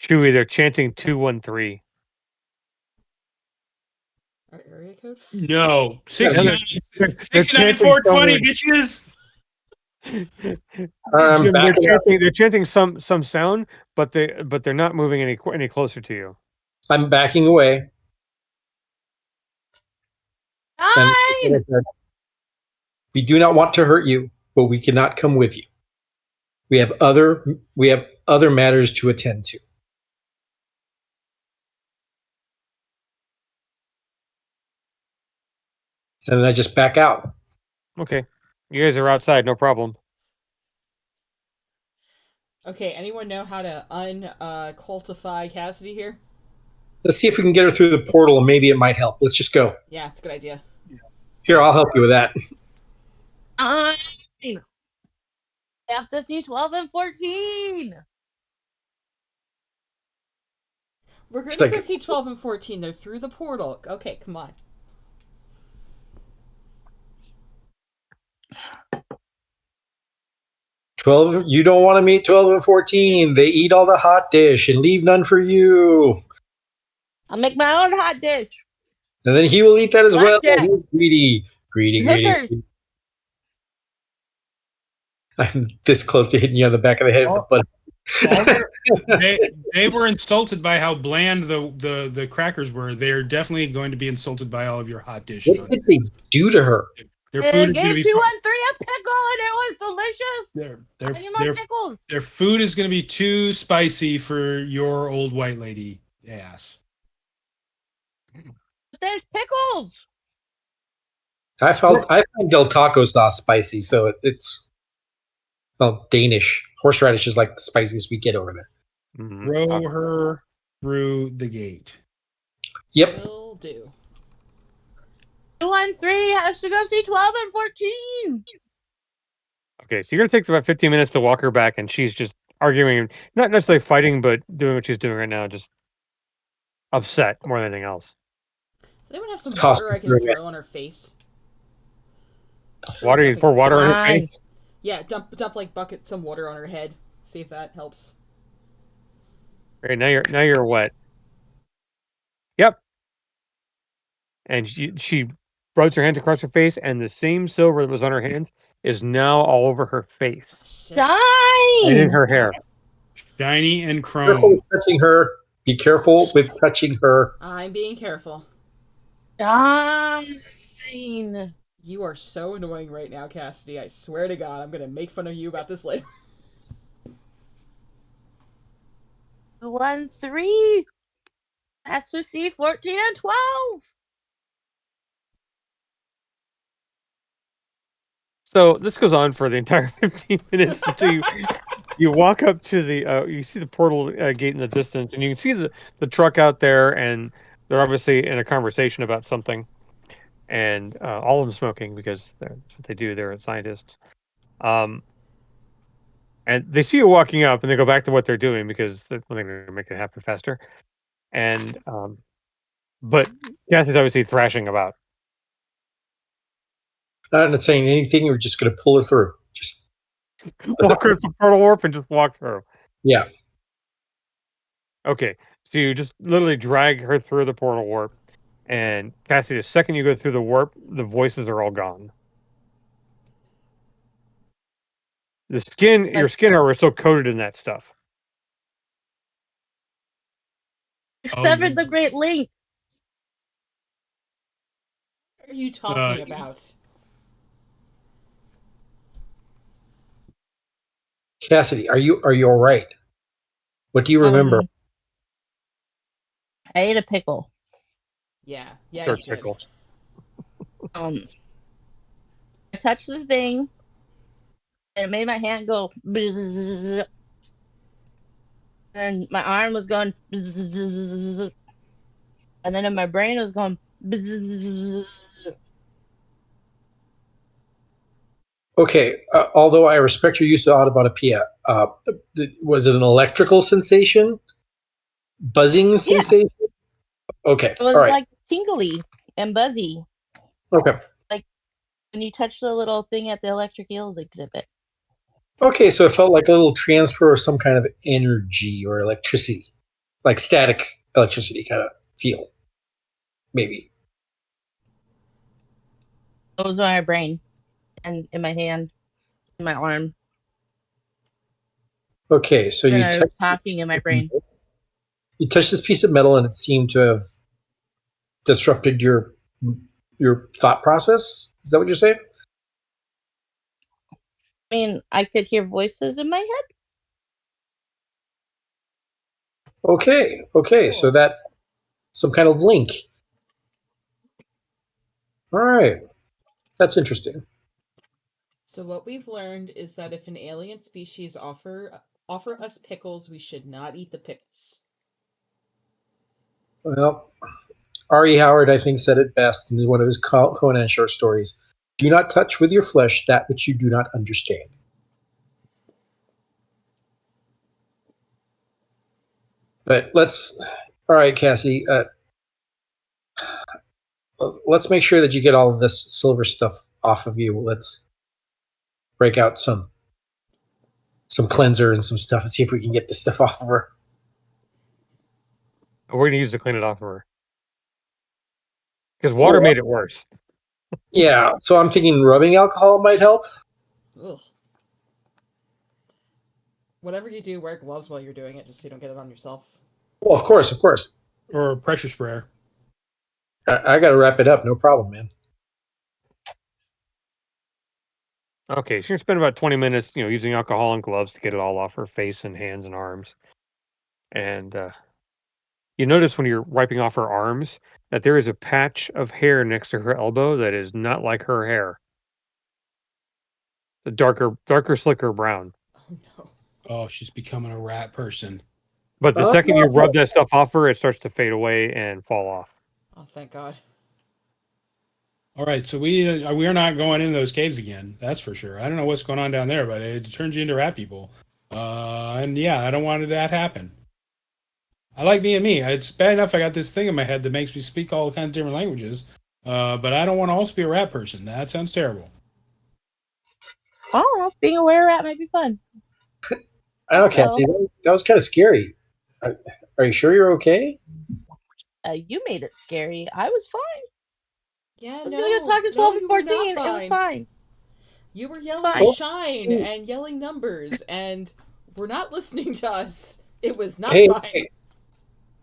Chewie, they're chanting 213. Our area code? No. They're 69, 69 chanting 420, somewhere. bitches. Jim, backing up. they're chanting some sound, but they're not moving any closer to you. I'm backing away. And Fine! we do not want to hurt you, but we cannot come with you. We have other matters to attend to. And then I just back out. Okay, you guys are outside, no problem. Okay, anyone know how to cultify Cassidy here? Let's see if we can get her through the portal and maybe it might help. Let's just go. Yeah, it's a good idea. Here, I'll help you with that. Fine! I have to see 12 and 14! We're going It's to like- go see 12 and 14. They're through the portal. Okay, come on. You don't want to meet 12 and 14. They eat all the hot dish and leave none for you. I'll make my own hot dish. And then he will eat that as well. Blackjack. He's greedy. Greedy. Hookers. I'm this close to hitting you on the back of the head with the butt. They were insulted by how bland the crackers were. They're definitely going to be insulted by all of your hot dish. What did they do to her? Their It food is going gave to be 2 and 3 a pickle and it was delicious! I need more pickles! their food is going to be too spicy for your old white lady ass. But there's pickles! I find Del Taco sauce spicy, so it's Danish. Horseradish is like the spiciest we get over there. Mhm. Throw her through the gate. Yep. Will do. 2 and 3 has to go see 12 and 14! Okay, so you're gonna take about 15 minutes to walk her back, and she's just arguing, not necessarily fighting, but doing what she's doing right now, just upset more than anything else. Does anyone have some Toss water I can her throw on her face? Water, you pour water on her Fine. face. Yeah, dump like some water on her head. See if that helps. Right, now you're wet. Yep. And she rubs her hand across her face, and the same silver that was on her hands is now all over her face Shit. and in Fine! her hair. Shiny and Careful chrome. with touching her. Be careful with touching her. I'm being careful. Fine! You are so annoying right now, Cassidy. I swear to God, I'm gonna make fun of you about this later. 2 and 3 has to see 14 and 12! So this goes on for the entire 15 minutes until you walk up to the you see the portal gate in the distance, and you can see the truck out there, and they're obviously in a conversation about something, and all of them smoking because that's what they do. They're scientists. And they see you walking up, and they go back to what they're doing because they're going to make it happen faster. and but Cassie's obviously thrashing about. I'm not saying anything. We're just going to pull her through. Just Walk her through the portal warp and just walk through. yeah. Okay, so you just literally drag her through the portal warp, and Cassie, the second you go through the warp, the voices are all gone. The skin, your skin, however, is still coated in that stuff. You severed the Great Link. What are you talking about? Cassidy, are you all right? What do you remember? I ate a pickle. Yeah, you did. Pickle. I touched the thing, and it made my hand go bzzz, and my arm was going bzzz, and then in my brain was going bzzz. Okay, although I respect your use of onomatopoeia, was it an electrical sensation? Buzzing sensation? Okay, It was all right. like tingly and buzzy. Okay. Like when you touch the little thing at the Electric Eels exhibit. Okay, so it felt like a little transfer of some kind of energy or electricity, like static electricity kind of feel, maybe. It was in my brain and in my hand, in my arm. Okay, so And I was talking in my brain. You touched this piece of metal and it seemed to have disrupted your thought process. Is that what you're saying? I mean, I could hear voices in my head. Okay, Cool. so that some kind of link. All right, that's interesting. So what we've learned is that if an alien species offer us pickles, we should not eat the pickles. Well, R.E. Howard, I think, said it best in one of his Conan short stories. Do not touch with your flesh that which you do not understand. But all right, Cassie, let's make sure that you get all of this silver stuff off of you. Let's break out some cleanser and some stuff and see if we can get this stuff off of her. We're going to use to clean it off of her. Because water made it worse. Yeah, so I'm thinking rubbing alcohol might help. Ugh. Whatever you do, wear gloves while you're doing it, just so you don't get it on yourself. Well, of course. Or a pressure sprayer. I got to wrap it up. No problem, man. Okay, so you're going to spend about 20 minutes, using alcohol and gloves to get it all off her face and hands and arms. And you notice when you're wiping off her arms that there is a patch of hair next to her elbow that is not like her hair. The darker, slicker brown. Oh no. Oh, she's becoming a rat person. But the second you rub that stuff off her, it starts to fade away and fall off. Oh, thank God. All right, so we are not going in those caves again. That's for sure. I don't know what's going on down there, but it turns you into rat people. And yeah, I don't want that to happen. I like being me. It's bad enough I got this thing in my head that makes me speak all kinds of different languages, but I don't want to also be a rat person. That sounds terrible. Oh, being a were rat might be fun. I don't know, Cassie. That was kind of scary. Are you sure you're okay? You made it scary. I was fine. Yeah, I was gonna go talk to 12 and 14. It was fine. You were yelling shine and yelling numbers, and we're not listening to us. It was not fine. Hey,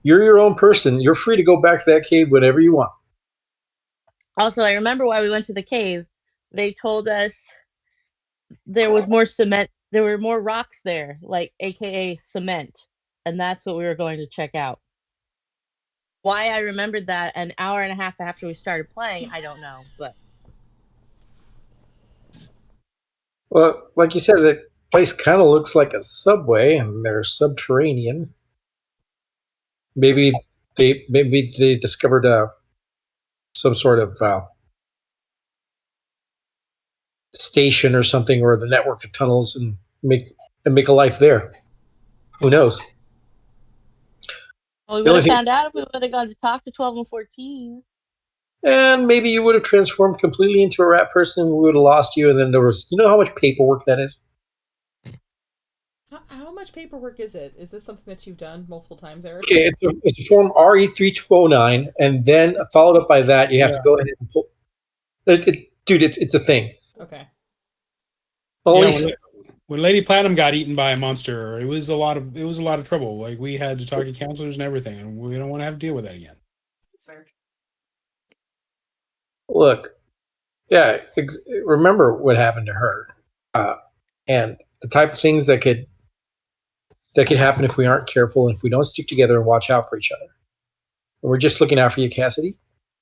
you're your own person. You're free to go back to that cave whenever you want. Also, I remember why we went to the cave. They told us there was more cement. There were more rocks there, like AKA cement. And that's what we were going to check out. Why I remembered that an hour and a half after we started playing, I don't know. But well, like you said, the place kind of looks like a subway, and they're subterranean. Maybe they discovered some sort of station or something, or the network of tunnels, and make a life there. Who knows? We The would only have thing, found out if we would have gone to talk to 12 and 14. and maybe you would have transformed completely into a rat person, and we would have lost you. And then there was, you know, how much paperwork that is. How much paperwork is it? Is this something that you've done multiple times, Eric? Okay, it's a form RE3209, and then followed up by that, you have to go ahead and pull. Dude, it's a thing. Okay. At Yeah, least, when Lady Platinum got eaten by a monster, it was a lot of trouble. Like we had to talk to counselors and everything, and we don't want to have to deal with that again. look, yeah, remember what happened to her, and the type of things that could happen if we aren't careful and if we don't stick together and watch out for each other. And we're just looking out for you, Cassidy,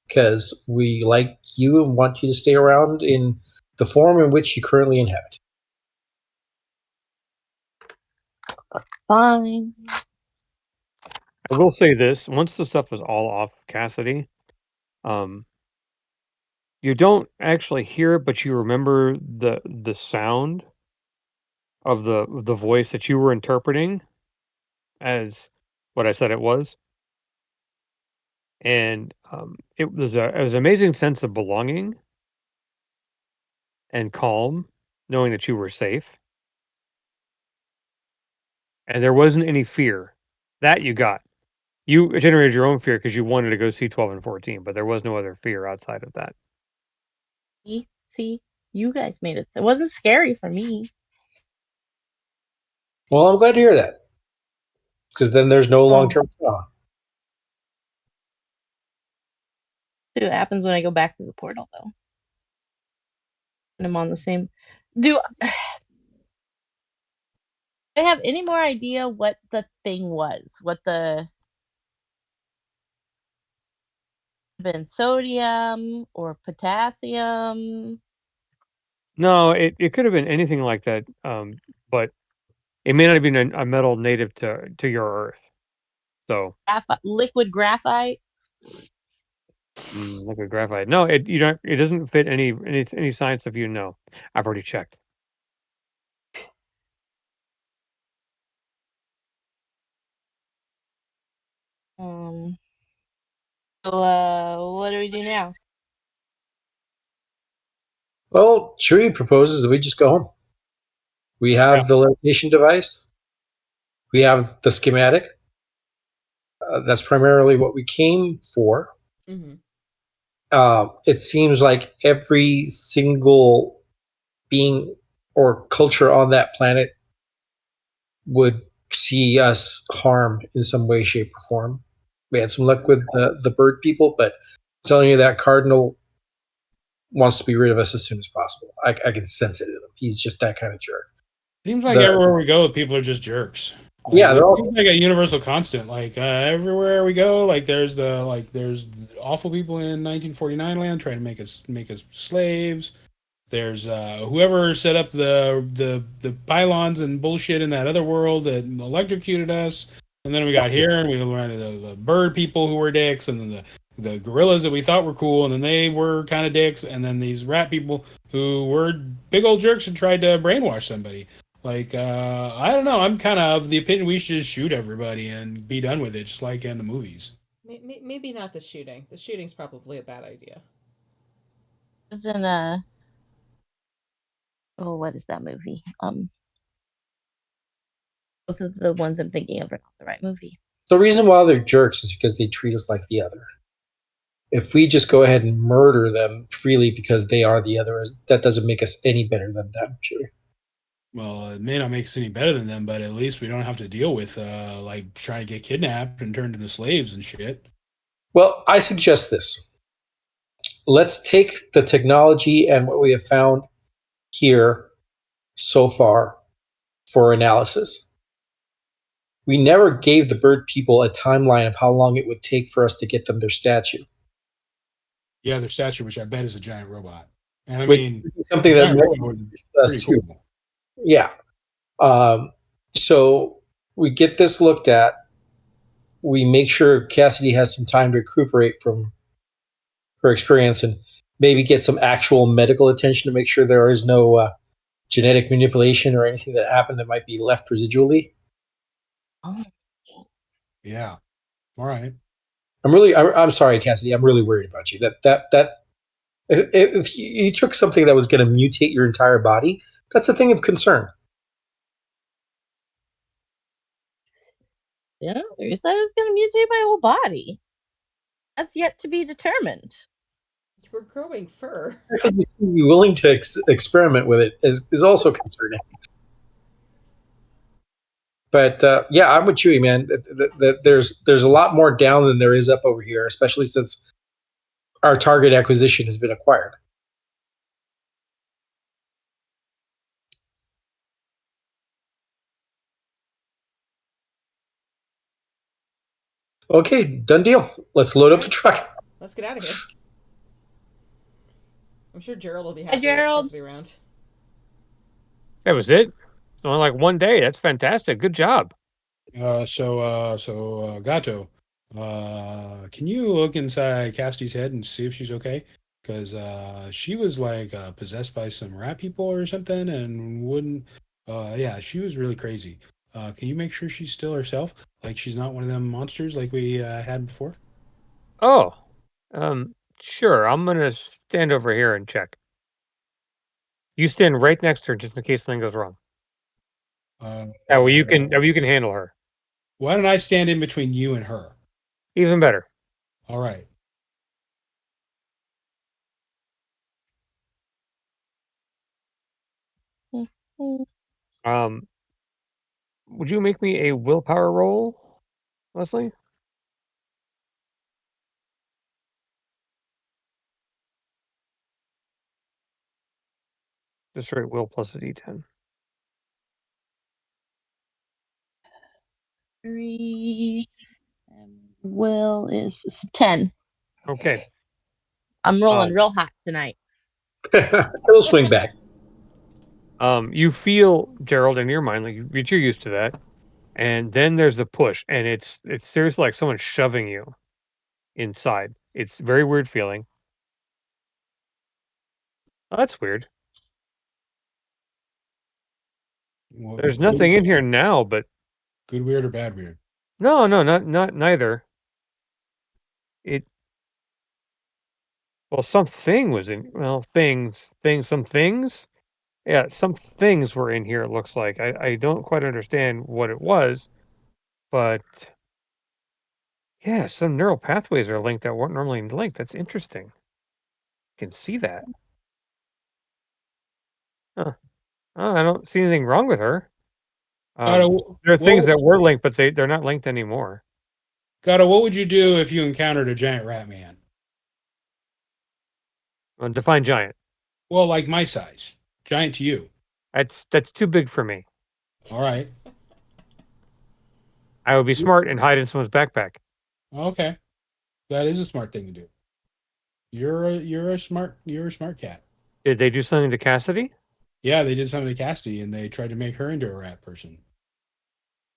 because we like you and want you to stay around in the form in which you currently inhabit. Fine. I will say this: once the stuff is all off Cassidy, you don't actually hear it, but you remember the sound of the voice that you were interpreting as what I said it was, and it was an amazing sense of belonging and calm, knowing that you were safe, and there wasn't any fear that you got. You generated your own fear because you wanted to go see 12 and 14, but there was no other fear outside of that. See, you guys made it. It wasn't scary for me. Well, I'm glad to hear that, because then there's no long-term trauma. See what happens when I go back to the portal, though. And I'm on the same. Do I have any more idea what the thing was? What the been sodium or potassium? No, it could have been anything like that, but it may not have been a metal native to your Earth. So Liquid graphite? liquid graphite. No, it doesn't fit any science of you. No, I've already checked. So what do we do now? Well, Chewie proposes that we just go home. We have the levitation device. We have the schematic. That's primarily what we came for. Mm-hmm. It seems like every single being or culture on that planet would see us harmed in some way, shape, or form. We had some luck with the bird people, but I'm telling you, that cardinal wants to be rid of us as soon as possible. I can sense it in him. He's just that kind of jerk. Seems like everywhere we go, people are just jerks. Like, Yeah, they're all seems like a universal constant. Like everywhere we go, there's awful people in 1949 land trying to make us slaves. There's whoever set up the pylons and bullshit in that other world that electrocuted us, and then we got here and we ran into the bird people who were dicks, and then the gorillas that we thought were cool, and then they were kind of dicks, and then these rat people who were big old jerks and tried to brainwash somebody. Like I don't know, I'm kind of the opinion we should just shoot everybody and be done with it, just like in the movies. Maybe not the shooting. The shooting's probably a bad idea. Isn't what is that movie? Both of the ones I'm thinking of are not the right movie. The reason why they're jerks is because they treat us like the other. If we just go ahead and murder them freely because they are the other, that doesn't make us any better than them, Chewie. Well, it may not make us any better than them, but at least we don't have to deal with trying to get kidnapped and turned into slaves and shit. Well, I suggest this. Let's take the technology and what we have found here so far for analysis. We never gave the bird people a timeline of how long it would take for us to get them their statue. Yeah, their statue, which I bet is a giant robot. And I Which mean, something that does too. Cool. Yeah. So we get this looked at. We make sure Cassidy has some time to recuperate from her experience and maybe get some actual medical attention to make sure there is no genetic manipulation or anything that happened that might be left residually. Oh. Yeah. All right. I'm sorry, Cassidy. I'm really worried about you. If you took something that was going to mutate your entire body, that's a thing of concern. Yeah, you said it was going to mutate my whole body. That's yet to be determined. You were growing fur. Be willing to experiment with it is also concerning. But yeah, I'm with Chewy, man. There's a lot more down than there is up over here, especially since our target acquisition has been acquired. Okay, done deal. Let's load up the truck. Let's get out of here. I'm sure Gerald will be happy Gerald. to be around. That was it. Only like one day. That's fantastic. Good job. Gato, can you look inside Cassidy's head and see if she's okay? Because she was like possessed by some rat people or something, and wouldn't. Yeah, she was really crazy. Can you make sure she's still herself? Like she's not one of them monsters like we had before? Oh, sure. I'm gonna stand over here and check. You stand right next to her just in case something goes wrong. That way you can handle her. Why don't I stand in between you and her? Even better. All right. Would you make me a willpower roll, Leslie? Just straight will plus a d10. 3. Will is 10. Okay. I'm rolling real hot tonight. It'll swing back. You feel, Gerald, in your mind, like you're used to that, and then there's the push, and it's seriously like someone shoving you inside. It's a very weird feeling. Oh, that's weird. Well, There's nothing in here now, but good weird or bad weird? no, not neither. Well, something was in. Well, some things. Yeah, some things were in here. It looks like I don't quite understand what it was, but yeah, some neural pathways are linked that weren't normally linked. That's interesting. You can see that. Huh. Oh, I don't see anything wrong with her. There are things that were linked, but they're not linked anymore. Gato, what would you do if you encountered a giant rat man? Define giant. Well, like my size. Giant to you. That's too big for me. All right. I would be smart and hide in someone's backpack. Okay. That is a smart thing to do. You're a smart cat. Did they do something to Cassidy? Yeah, they did something to Cassidy and they tried to make her into a rat person.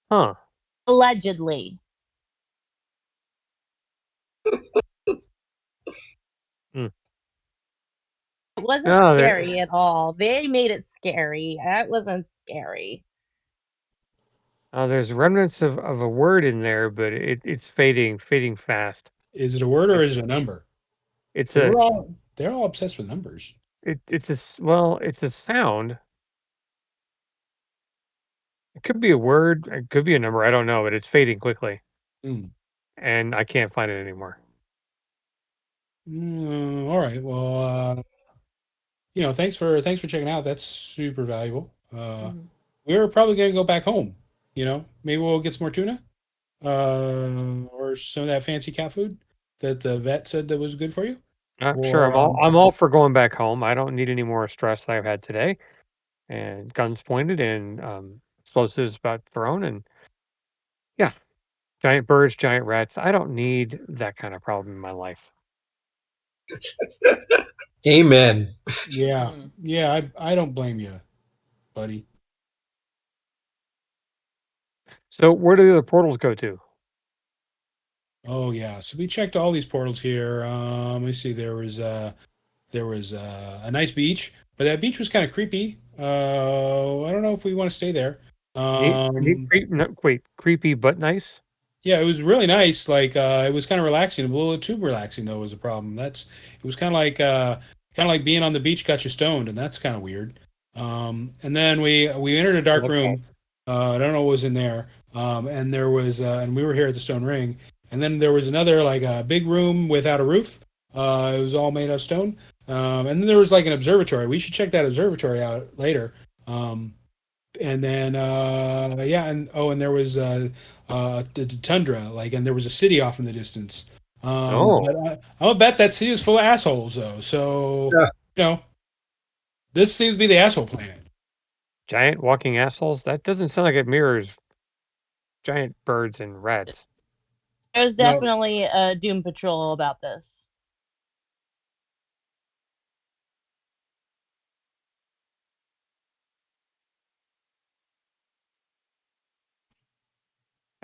Huh. Allegedly. It wasn't scary at all. They made it scary. That wasn't scary. There's remnants of a word in there, but it's fading fast. Is it a word or is it a number? They're all obsessed with numbers. It's a sound. It could be a word. It could be a number. I don't know, but it's fading quickly, and I can't find it anymore. All right. Well, thanks for checking out. That's super valuable. We're probably gonna go back home. Maybe we'll get some more tuna, or some of that fancy cat food that the vet said that was good for you. Sure, I'm all for going back home. I don't need any more stress that I've had today, and guns pointed and explosives about thrown, and yeah, giant birds, giant rats. I don't need that kind of problem in my life. Amen. Yeah, I don't blame you, buddy. So where do the other portals go to? Oh yeah, so we checked all these portals here. Let me see. There was a nice beach, but that beach was kind of creepy. I don't know if we want to stay there. Wait, creepy but nice. Yeah, it was really nice. Like it was kind of relaxing. A little too relaxing though was a problem. It was kind of like being on the beach got you stoned, and that's kind of weird. And then we entered a dark Okay. room. I don't know what was in there. And there was and we were here at the Stone Ring. And then there was another like a big room without a roof. It was all made of stone. And then there was like an observatory. We should check that observatory out later. Um, and then yeah, and oh, and there was the tundra, like, and there was a city off in the distance. But Oh, I'll bet that city was full of assholes though. So Yeah. you know, this seems to be the asshole planet. giant walking assholes? That doesn't sound like it mirrors giant birds and rats. There's No, definitely a Doom Patrol about this.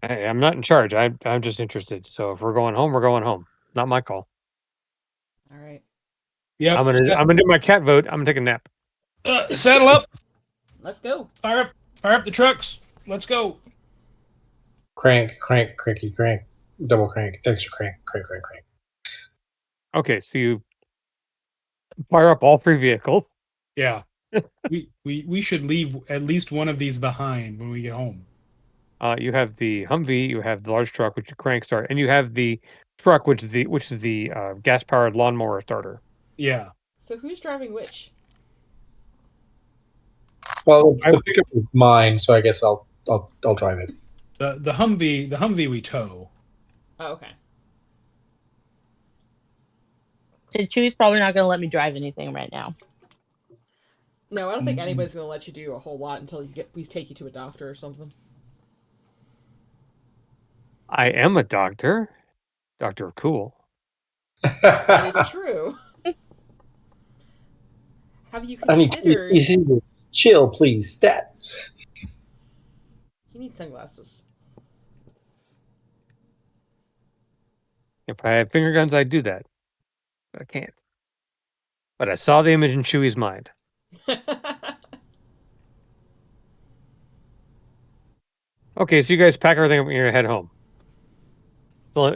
Hey, I'm not in charge. I'm just interested. So if we're going home, we're going home. Not my call. All right. yep. I'm gonna do my cat vote. I'm gonna take a nap. Saddle up, Let's go. fire up the trucks. Let's go. Crank, crank, cranky, crank, double crank, extra crank, crank, crank, crank. Okay, so you fire up all 3 vehicles. Yeah, we should leave at least one of these behind when we get home. You have the Humvee, you have the large truck, which you crank start, and you have the truck, which is the gas powered lawnmower starter. Yeah. So who's driving which? Well, the pickup is mine, so I guess I'll drive it. The Humvee we tow. Oh, okay. So Chewie's probably not going to let me drive anything right now. No, I don't think anybody's gonna let you do a whole lot until you get. Please take you to a doctor or something. I am a doctor, Doctor Cool. That is true. Have you I need considered? easy, chill, please, stat. You need sunglasses. If I had finger guns, I'd do that. But I can't. But I saw the image in Chewie's mind. Okay, so you guys pack everything up and you're gonna head home.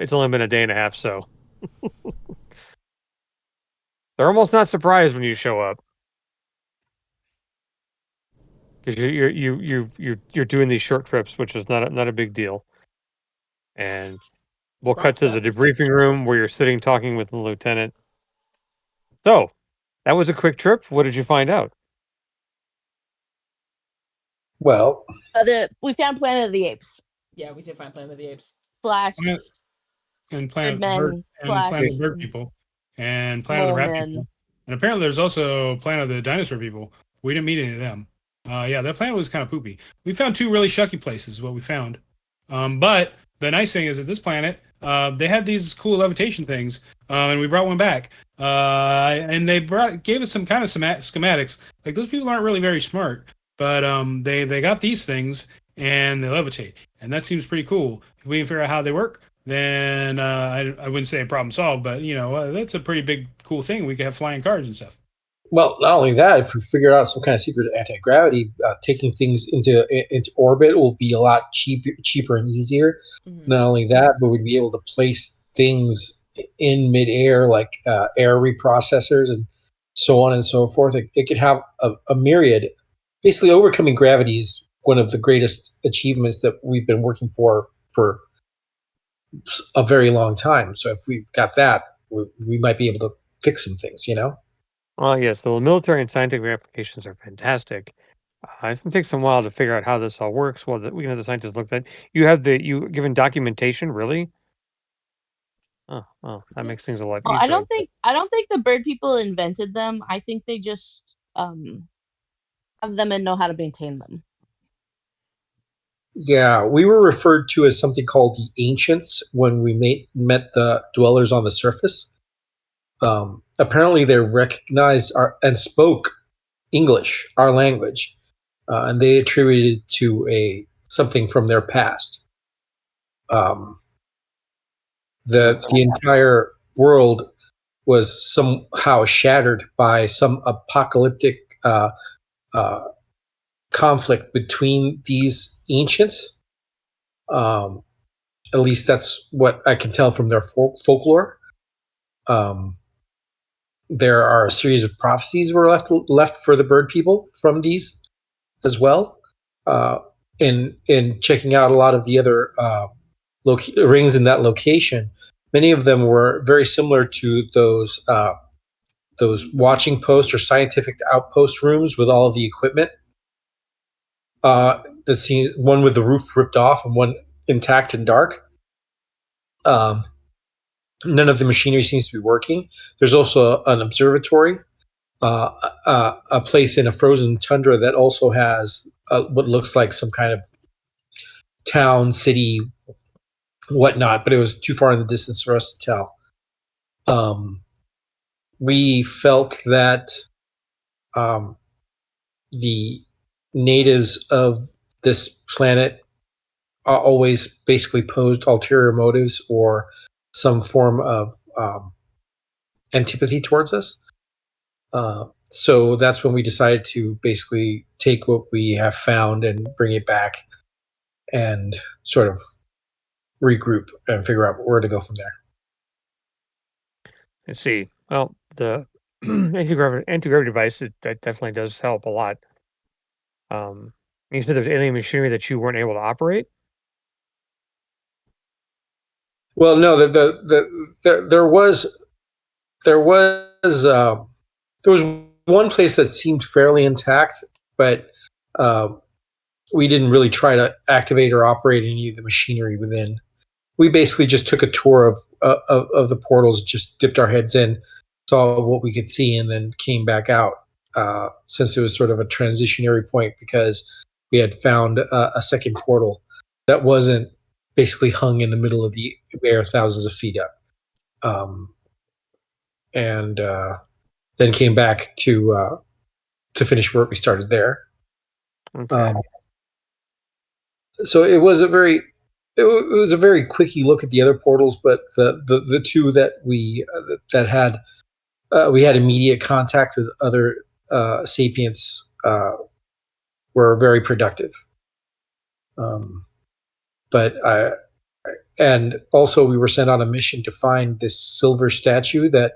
It's only been a day and a half, so they're almost not surprised when you show up because you're doing these short trips, which is not a big deal. And we'll Brought cut to the stuff. debriefing room where you're sitting talking with the lieutenant. So that was a quick trip. What did you find out? Well, We found Planet of the Apes. Yeah, we did find Planet of the Apes. Slash And Planet of the Bird Birdmen, and slash Planet of the Bird people and Planet of the Mole Rat Men. people. And apparently there's also Planet of the Dinosaur people. We didn't meet any of them. Yeah, that planet was kind of poopy. We found 2 really shucky places, what we found. But the nice thing is that this planet, they had these cool levitation things, and we brought one back. And they gave us some kind of schematics. Like, those people aren't really very smart, but they got these things and they levitate, and that seems pretty cool. If we can figure out how they work, then I wouldn't say a problem solved, but that's a pretty big cool thing. We could have flying cars and stuff. well, not only that, if we figure out some kind of secret anti gravity, taking things into orbit will be a lot cheaper and easier. Mhm. Not only that, but we'd be able to place things in midair, like air reprocessors and so on and so forth. It could have a myriad. Basically, overcoming gravity is one of the greatest achievements that we've been working for a very long time. So if we got that, we might be able to fix some things, you know? Well, yes, the military and scientific applications are fantastic. It's gonna take some while to figure out how this all works. Well, we have the scientists looked at. You given documentation, really? Oh, well, that Yeah. makes things a lot Well, easier. I don't think the bird people invented them. I think they just have them and know how to maintain them. Yeah, we were referred to as something called the ancients when we met the dwellers on the surface. Apparently, they recognized and spoke English, our language, and they attributed to something from their past. The entire world was somehow shattered by some apocalyptic uh, conflict between these ancients. At least that's what I can tell from their folklore. There are a series of prophecies were left for the bird people from these as well. In checking out a lot of the other rings in that location, many of them were very similar to those watching posts or scientific outpost rooms with all of the equipment. The scene, one with the roof ripped off and one intact and dark. None of the machinery seems to be working. There's also an observatory, a place in a frozen tundra that also has what looks like some kind of town, city, whatnot, but it was too far in the distance for us to tell. We felt that the natives of this planet always basically posed ulterior motives or some form of antipathy towards us. So that's when we decided to basically take what we have found and bring it back and sort of regroup and figure out where to go from there. Let's see. Well, the anti-gravity device, that definitely does help a lot. You said there's alien machinery that you weren't able to operate? Well, no, there was one place that seemed fairly intact, but we didn't really try to activate or operate any of the machinery within. We basically just took a tour of the portals, just dipped our heads in, saw what we could see, and then came back out. Since it was sort of a transitionary point, because we had found a second portal that wasn't basically hung in the middle of the air, thousands of feet up, and then came back to finish where we started there. Okay. So it was a very quickie look at the other portals, but the two that we had immediate contact with other sapients were very productive. And also we were sent on a mission to find this silver statue that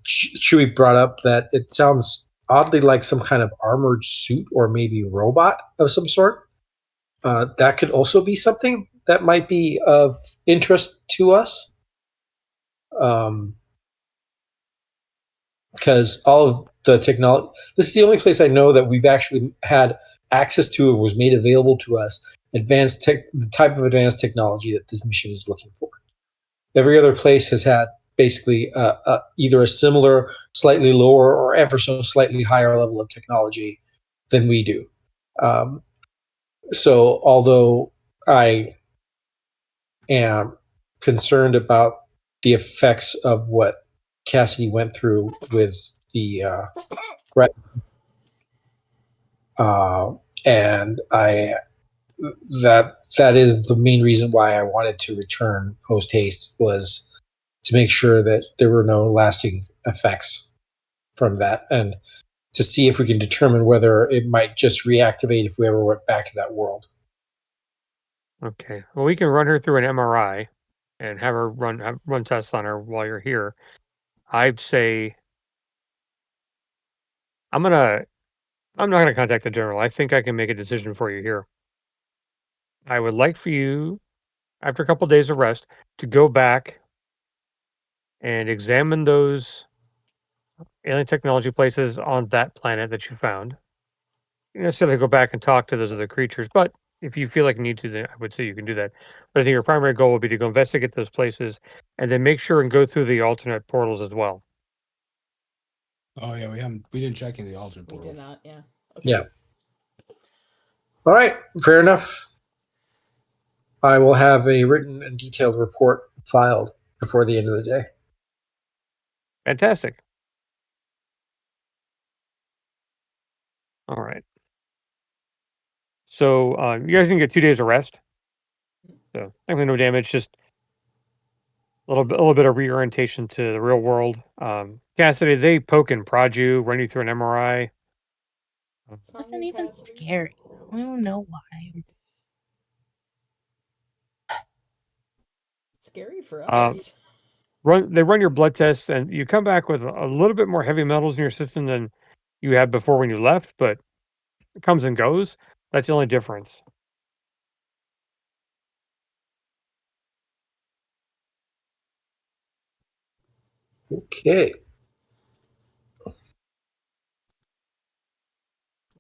Chewie brought up, that it sounds oddly like some kind of armored suit or maybe robot of some sort. That could also be something that might be of interest to us. Because all of the technology, this is the only place I know that we've actually had access to or was made available to us, the type of advanced technology that this mission is looking for. Every other place has had basically either a similar, slightly lower, or ever so slightly higher level of technology than we do. So although I am concerned about the effects of what Cassidy went through with the and that is the main reason why I wanted to return post haste, was to make sure that there were no lasting effects from that, and to see if we can determine whether it might just reactivate if we ever went back to that world. Okay. Well, we can run her through an MRI and have her run tests on her while you're here. I'd say I'm not gonna contact the general. I think I can make a decision for you here. I would like for you, after a couple days of rest, to go back and examine those alien technology places on that planet that you found. You don't necessarily go back and talk to those other creatures, but if you feel like you need to, then I would say you can do that. But I think your primary goal would be to go investigate those places and then make sure and go through the alternate portals as well. Oh yeah, we didn't check in the alternate We portal. did not, yeah. Okay. Yeah. All right, fair enough. I will have a written and detailed report filed before the end of the day. Fantastic. All right. So you guys can get 2 days of rest. So thankfully no damage, just a little bit of reorientation to the real world. Cassidy, they poke and prod you, run you through an MRI. It wasn't even scary. I don't know why. Scary for Um, us. They run your blood tests, and you come back with a little bit more heavy metals in your system than you had before when you left, but it comes and goes. That's the only difference. Okay. Well,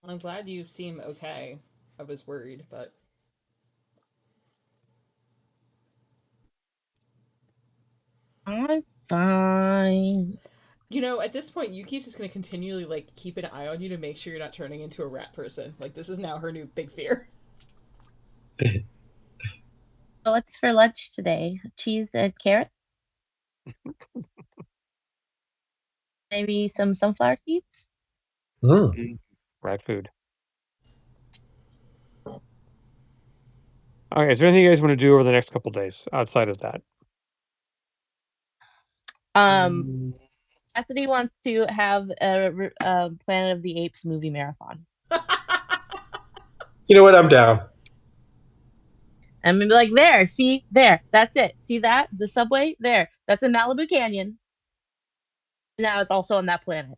I'm glad you seem okay. I was worried, but I'm fine. you know, at this point, Yuki's just gonna continually like keep an eye on you to make sure you're not turning into a rat person. Like this is now her new big fear. So what's for lunch today? Cheese and carrots? Maybe some sunflower seeds? Mm. Rat food. Okay, is there anything you guys want to do over the next couple days outside of that? Cassidy wants to have a Planet of the Apes movie marathon. You know what? I'm down. And be like, there, see, there, that's it. See that? The subway? There. That's in Malibu Canyon. Now it's also on that planet.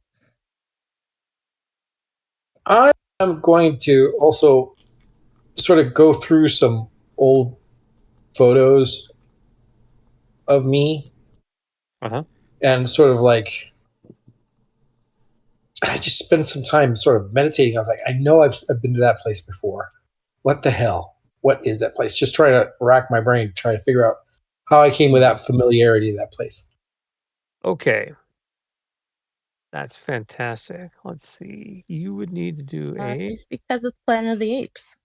I am going to also sort of go through some old photos of me and sort of like I just spent some time sort of meditating. I was like, I know I've been to that place before. What the hell? What is that place? Just trying to rack my brain, try to figure out how I came with that familiarity to that place. Okay. That's fantastic. Let's see. You would need to do because it's Planet of the Apes.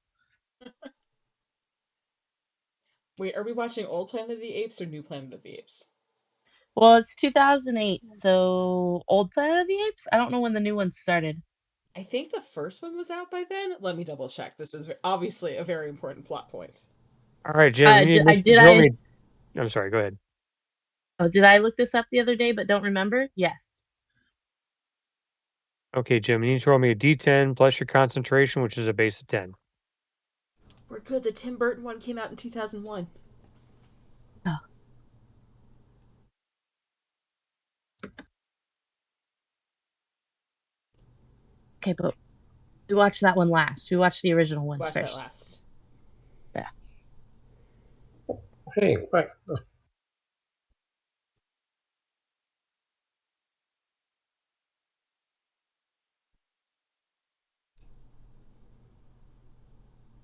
Wait, are we watching old Planet of the Apes or new Planet of the Apes? Well, it's 2008, so old Planet of the Apes? I don't know when the new one started. I think the first one was out by then. Let me double check. This is obviously a very important plot point. All right, Jim. I'm sorry. Go ahead. Oh, did I look this up the other day but don't remember? Yes. Okay, Jim. You need to roll me a D10 plus your concentration, which is a base of 10. We're good. The Tim Burton one came out in 2001. Oh. Okay, but we watched that one last. We watched the original ones Watch first. That last. Yeah. Hey, right.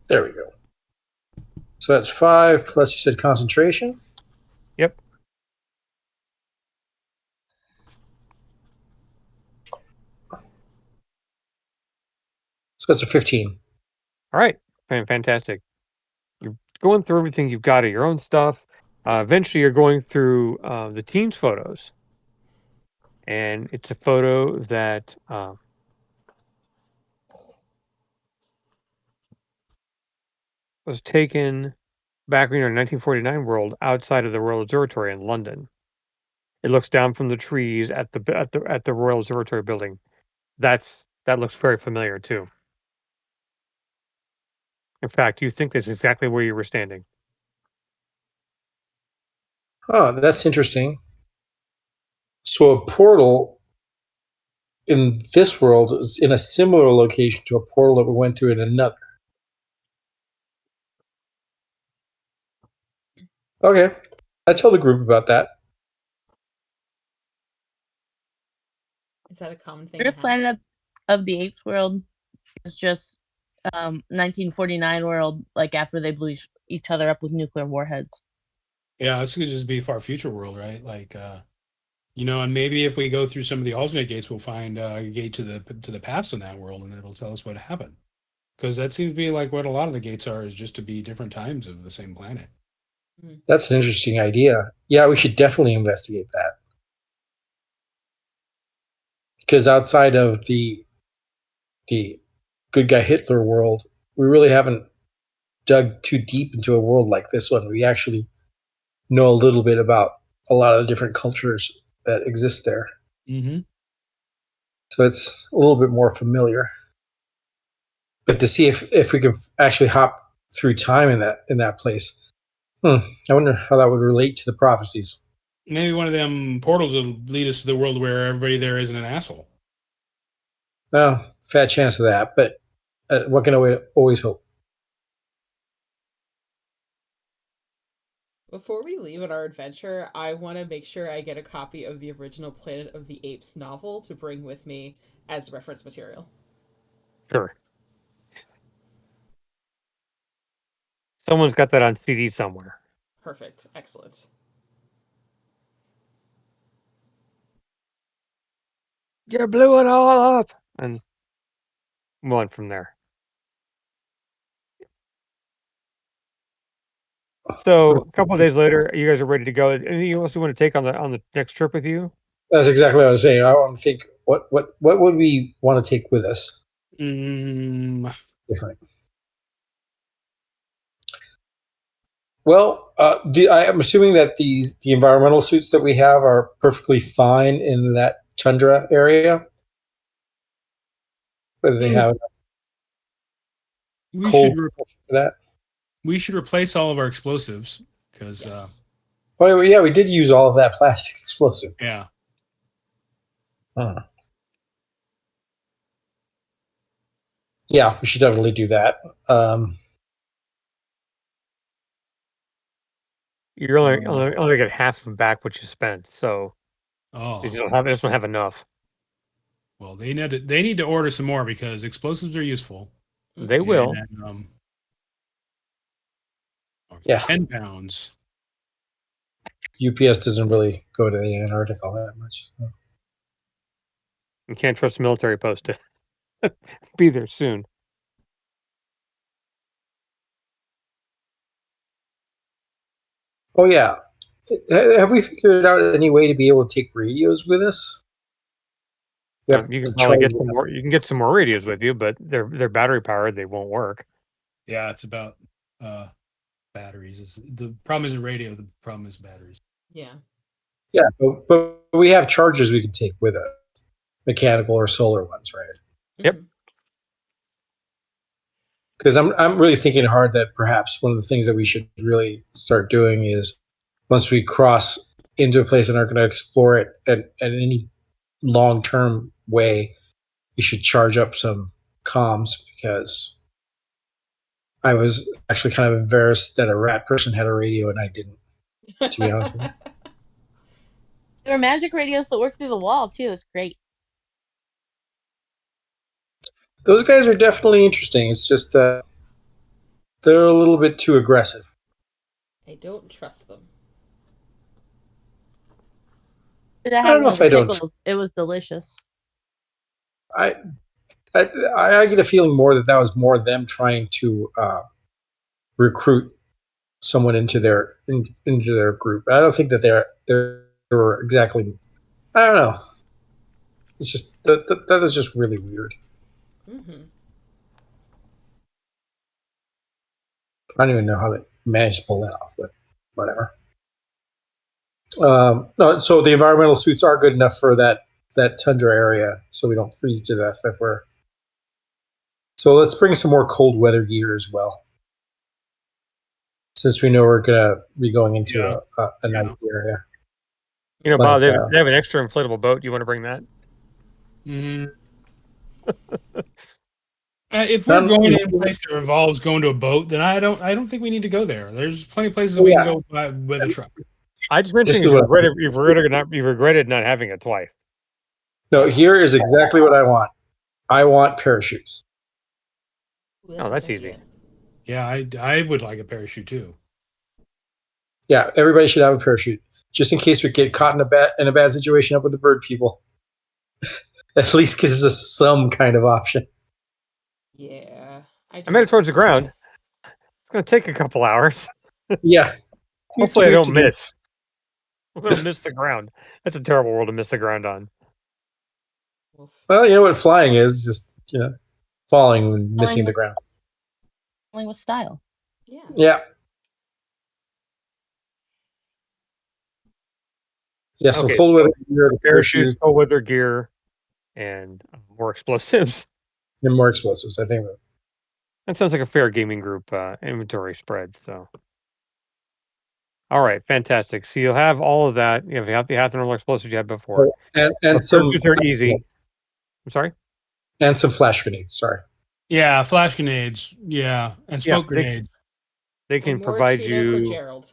There we go. So that's 5 plus you said concentration? Yep. So that's a 15. All right. Fantastic. You're going through everything you've got of your own stuff. Eventually, you're going through the team's photos. And it's a photo that was taken back in our 1949 world outside of the Royal Observatory in London. It looks down from the trees at the Royal Observatory building. That looks very familiar too. In fact, you think that's exactly where you were standing. Oh, that's interesting. So a portal in this world is in a similar location to a portal that we went through in another. Okay. I tell the group about that. Is that a common thing? Earth Planet of the Apes world is just 1949 world, like after they blew each other up with nuclear warheads. Yeah, this could just be far future world, right? Like, and maybe if we go through some of the alternate gates, we'll find a gate to the past in that world, and it'll tell us what happened. Because that seems to be like what a lot of the gates are, is just to be different times of the same planet. That's an interesting idea. Yeah, we should definitely investigate that. Because outside of the good guy Hitler world, we really haven't dug too deep into a world like this one. We actually know a little bit about a lot of the different cultures that exist there. Mm-hmm. So it's a little bit more familiar. But to see if we can actually hop through time in that place I wonder how that would relate to the prophecies. Maybe one of them portals will lead us to the world where everybody there isn't an asshole. Well, fat chance of that, but what can I always hope? Before we leave on our adventure, I want to make sure I get a copy of the original Planet of the Apes novel to bring with me as reference material. Sure. Someone's got that on CD somewhere. Perfect. Excellent. You blew it all up. And move on from there. So a couple of days later, you guys are ready to go. Anything else you want to take on the next trip with you? That's exactly what I was saying. I want to think what would we want to take with us? Different. Well, I am assuming that the environmental suits that we have are perfectly fine in that tundra area. Whether they have We cold should for that. we should replace all of our explosives because Yes. Oh yeah, we did use all of that plastic explosive. yeah. Huh. Yeah, we should definitely do that. You're only get half of back what you spent, so Oh you just don't have enough. well, they need to order some more because explosives are useful. They will. And, Yeah. 10 pounds. UPS doesn't really go to the Antarctic all that much. So. You can't trust the military post to be there soon. Oh yeah, have we figured out any way to be able to take radios with us? You can probably get some more. You can get some more radios with you, but they're battery powered. They won't work. Yeah, it's about batteries. The problem isn't radio. The problem is batteries. Yeah. Yeah, but we have chargers we can take with us, mechanical or solar ones, right? Yep. Because I'm really thinking hard that perhaps one of the things that we should really start doing is once we cross into a place and are going to explore it at any long term way, we should charge up some comms because I was actually kind of embarrassed that a rat person had a radio and I didn't, to be honest with you. There are magic radios that work through the wall too. It's great. Those guys are definitely interesting. It's just they're a little bit too aggressive. I don't trust them. I don't know if I don't. It was delicious. I get a feeling more that was more them trying to recruit someone into their group. I don't think that they were exactly. I don't know. It's just that is just really weird. Mm-hmm. I don't even know how they managed to pull that off, but whatever. No, so the environmental suits are good enough for that tundra area, so we don't freeze to death if we're. So let's bring some more cold weather gear as well, since we know we're gonna be going into a nice area. You know, Bob, they have an extra inflatable boat. You want to bring that? Mm-hmm. If we're going to a place that involves going to a boat, then I don't think we need to go there. There's plenty of places we can go with a truck. I just mentioned you regretted not having it twice. No, here is exactly what I want. I want parachutes. Ooh, that's easy. Yeah, I would like a parachute too. Yeah, everybody should have a parachute, just in case we get caught in a bad situation up with the bird people. At least gives us some kind of option. Yeah. I made it towards the ground. It's going to take a couple hours. Yeah. Hopefully I don't miss. I'm going to miss the ground. That's a terrible world to miss the ground on. Well, you know what flying is? Just, falling and missing the ground. Flying with style. Yeah. Yeah. Yeah, so okay, cold weather gear, parachutes, cold weather gear, and more explosives. And more explosives, I think. That sounds like a fair gaming group inventory spread. So All right, fantastic. So you'll have all of that. You have the normal explosives you had before. And The some first two are easy. I'm sorry. and some flash grenades. Sorry. Yeah, flash grenades. Yeah, and Yeah, smoke grenades. they And can more provide Cheeto for you. Gerald.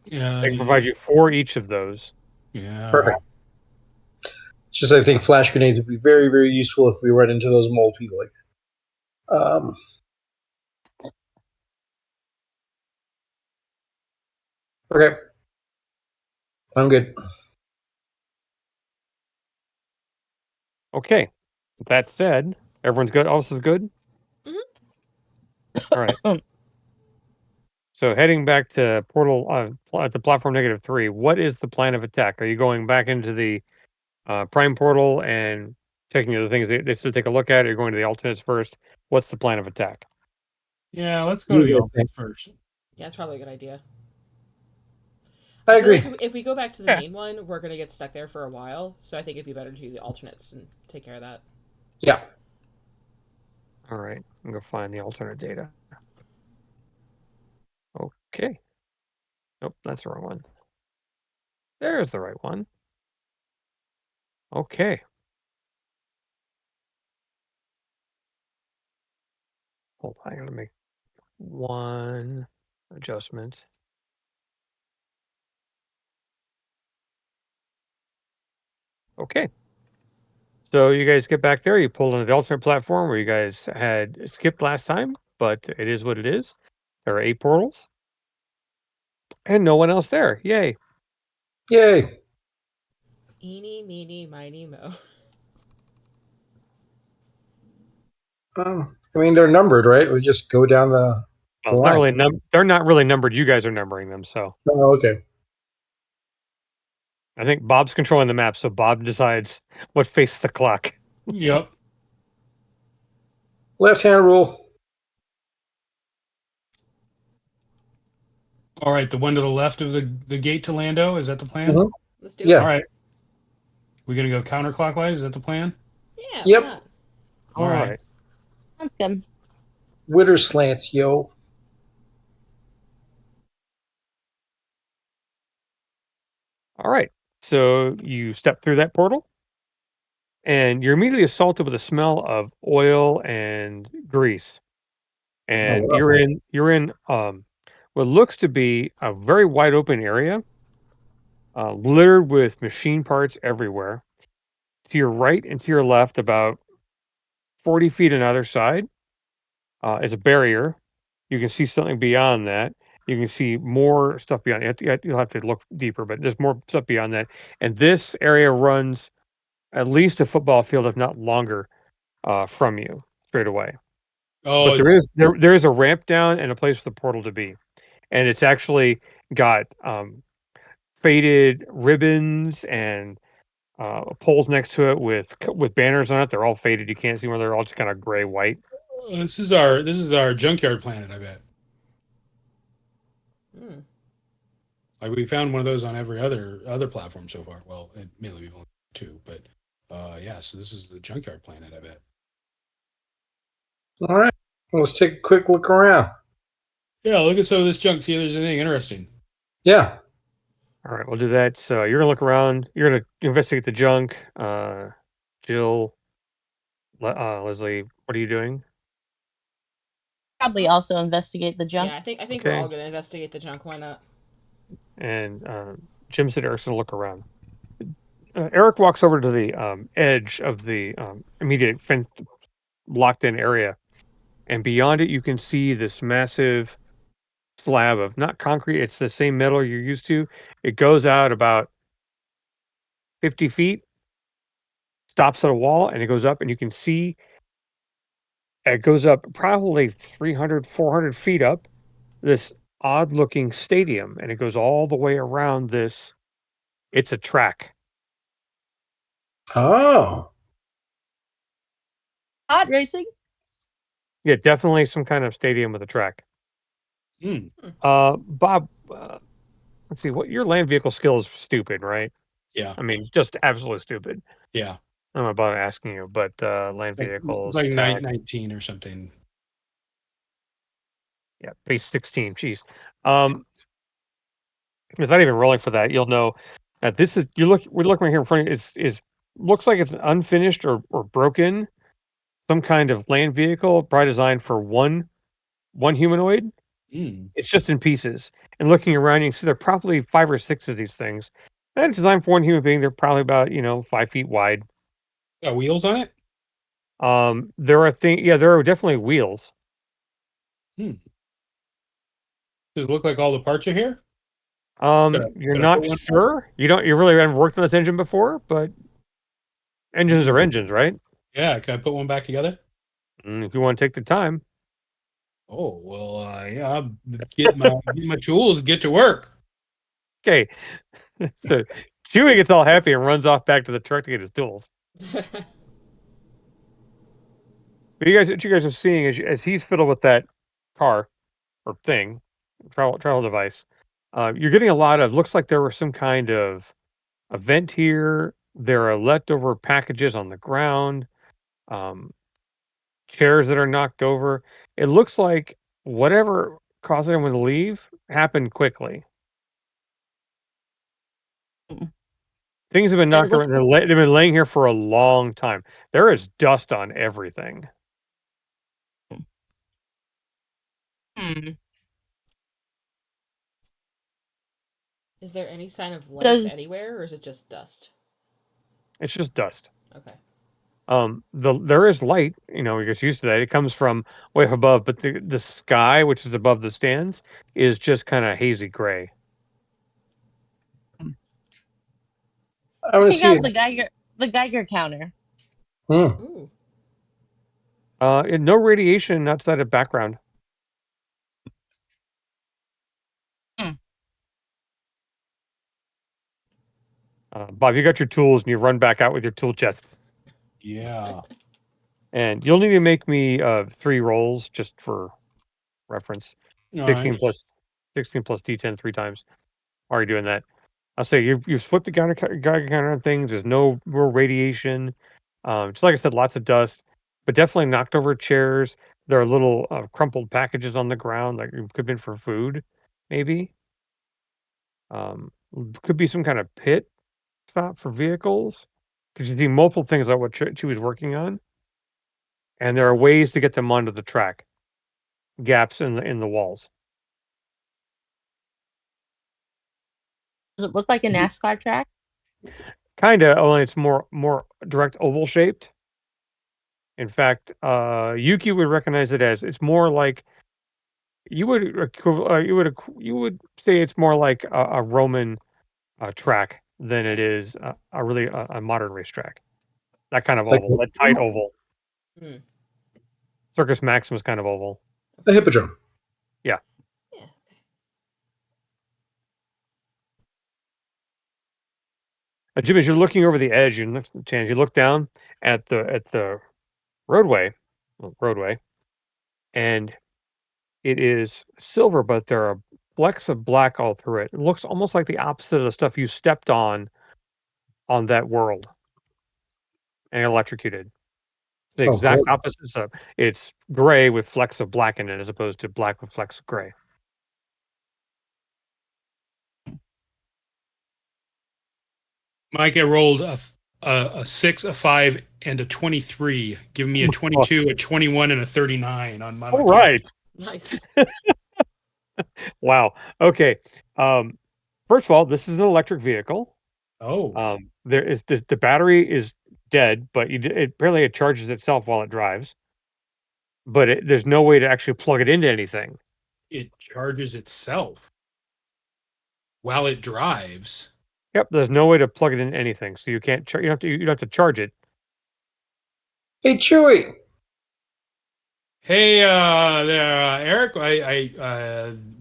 Yeah, They can provide you 4 each of those. yeah. Perfect. It's just I think flash grenades would be very, very useful if we run into those mold people again. Okay. I'm good. Okay. With that said, everyone's good. Also good. Mhm. All right. So heading back to portal at the platform -3, what is the plan of attack? Are you going back into the prime portal and taking the things they still take a look at? Or are you going to the alternates first? What's the plan of attack? Yeah, let's go to the alternate first. Yeah, it's probably a good idea. I feel agree. like if we go back to the Yeah. main one, we're gonna get stuck there for a while. So I think it'd be better to do the alternates and take care of that. Yeah. All right. I'm going to find the alternate data. Okay. Nope, that's the wrong one. There's the right one. Okay. Hold on, I gotta make one adjustment. Okay. So you guys get back there, you pulled on the alternate platform where you guys had skipped last time, but it is what it is. There are 8 portals. And no one else there. Yay. Yay. Eeny, meeny, miny, mo. I mean, they're numbered, right? We just go down the Well, line. they're not really numbered. You guys are numbering them, so Oh, okay. I think Bob's controlling the map, so Bob decides what face the clock. Yep. Left hand rule. All right, the one to the left of the gate to Lando. Is that the plan? Mhm. Let's do Yeah. it. All right. We're gonna go counterclockwise. Is that the plan? Yeah, Yep. why not? All right. right. Sounds good. Witter slants, yo. All right. So you step through that portal and you're immediately assaulted with a smell of oil and grease. And wow. you're in what looks to be a very wide open area, littered with machine parts everywhere. To your right and to your left, about 40 feet on either side, is a barrier. You can see something beyond that. You can see more stuff beyond. You'll have to look deeper, but there's more stuff beyond that. And this area runs at least a football field, if not longer, from you straight away. Oh, But there is a ramp down and a place for the portal to be, and it's actually got faded ribbons and poles next to it with banners on it. They're all faded. You can't see where they're all just kind of gray white. this is our junkyard planet. I bet. Hmm. Like we found one of those on every other platform so far. Well, mainly we've only 2, but yeah. So this is the junkyard planet. I bet. All right. Let's take a quick look around. Yeah, look at some of this junk. See if there's anything interesting. Yeah. All right, we'll do that. So you're gonna look around. You're gonna investigate the junk. Jill, Leslie, what are you doing? Probably also investigate the junk. Yeah, I think we're Okay. all gonna investigate the junk. Why not? And Jim said Eric's gonna look around. Eric walks over to the edge of the immediate fence, locked-in area, and beyond it, you can see this massive slab of not concrete. It's the same metal you're used to. It goes out about 50 feet, stops at a wall, and it goes up, and you can see it goes up probably 300, 400 feet up this odd looking stadium, and it goes all the way around this. It's a track. Oh. Hot racing. Yeah, definitely some kind of stadium with a track. Hmm. Bob, let's see, what your land vehicle skill is stupid, right? Yeah. I mean, just absolutely stupid. Yeah. I'm about asking you, but land Like, vehicles, like tech, 19 or something. yeah, base 16. Jeez. Um, It's not even rolling for that. You'll know that this is we're looking right here in front of you is looks like it's unfinished or broken, some kind of land vehicle, probably designed for one humanoid. Mm. It's just in pieces. And looking around, you can see there are probably 5 or 6 of these things. And it's designed for one human being. They're probably about 5 feet wide. Got wheels on it? There are there are definitely wheels. Does it look like all the parts are here? You're Could I not put one? sure. You really haven't worked on this engine before, but engines are engines, right? Yeah, can I put one back together? If you want to take the time. Oh well, yeah. I'll get my tools, and get to work. Okay. So Chewie gets all happy and runs off back to the truck to get his tools. But what you guys are seeing as he's fiddled with that car or thing, travel device, you're getting a lot of looks like there was some kind of event here. There are leftover packages on the ground, um, chairs that are knocked over. It looks like whatever caused everyone to leave happened quickly. Things have been knocked over. They've been laying here for a long time. There is dust on everything. Is there any sign of life anywhere, or is it just dust? It's just dust. Okay. There is light, you get used to that. It comes from way up above, but the sky, which is above the stands, is just kind of hazy gray. I want to Check see out the Geiger counter. Ooh. And no radiation outside of background. Bob, you got your tools and you run back out with your tool chest. Yeah. And you'll need to make me 3 rolls just for reference. All 16 right. plus 16 plus D10 3 times. Are you doing that? I'll say you've flipped the Geiger counter on things. There's no real radiation. Just like I said, lots of dust, but definitely knocked over chairs. There are little crumpled packages on the ground that could have been for food, maybe. Could be some kind of pit spot for vehicles. Because you see multiple things like what she was working on, and there are ways to get them onto the track. Gaps in the walls. Does it look like a NASCAR track? Kinda, only it's more direct oval shaped. In fact, Yuki would recognize it as it's more like you would you would say it's more like a Roman track than it is a really a modern racetrack. That kind of like oval, that tight oval. Hmm. Circus Maximus kind of oval. the hippodrome. Yeah. Okay. Jim, as you're looking over the edge, you look down at the roadway, and it is silver, but there are flecks of black all through it. It looks almost like the opposite of the stuff you stepped on that world and electrocuted. The Oh, exact cool. opposite stuff. It's gray with flecks of black in it, as opposed to black with flecks of gray. Mike, I rolled a 6, a 5, and a 23, giving me a 22, a 21, and a 39 on my. All right. Nice. Wow. Okay. First of all, this is an electric vehicle. Oh. There is the battery is dead, but apparently it charges itself while it drives. But there's no way to actually plug it into anything. It charges itself while it drives. Yep, there's no way to plug it into anything, so you can't. You have to charge it. Hey, Chewie. Hey, there, Eric.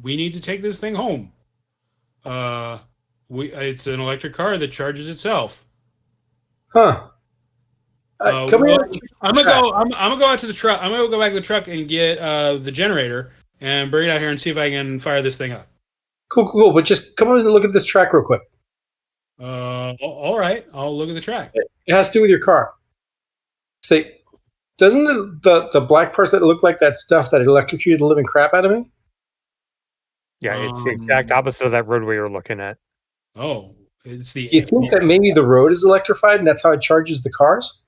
We need to take this thing home. It's an electric car that charges itself. Huh. Come Well, here. I'm gonna go out to the truck. I'm gonna go back to the truck and get the generator and bring it out here and see if I can fire this thing up. Cool. But just come on and look at this track real quick. All right. I'll look at the track. It has to do with your car. Say, doesn't the black parts that look like that stuff that electrocuted the living crap out of me? Yeah, it's the exact opposite of that roadway you're looking at. Oh, it's the. Do you think that maybe the road is electrified and that's how it charges the cars?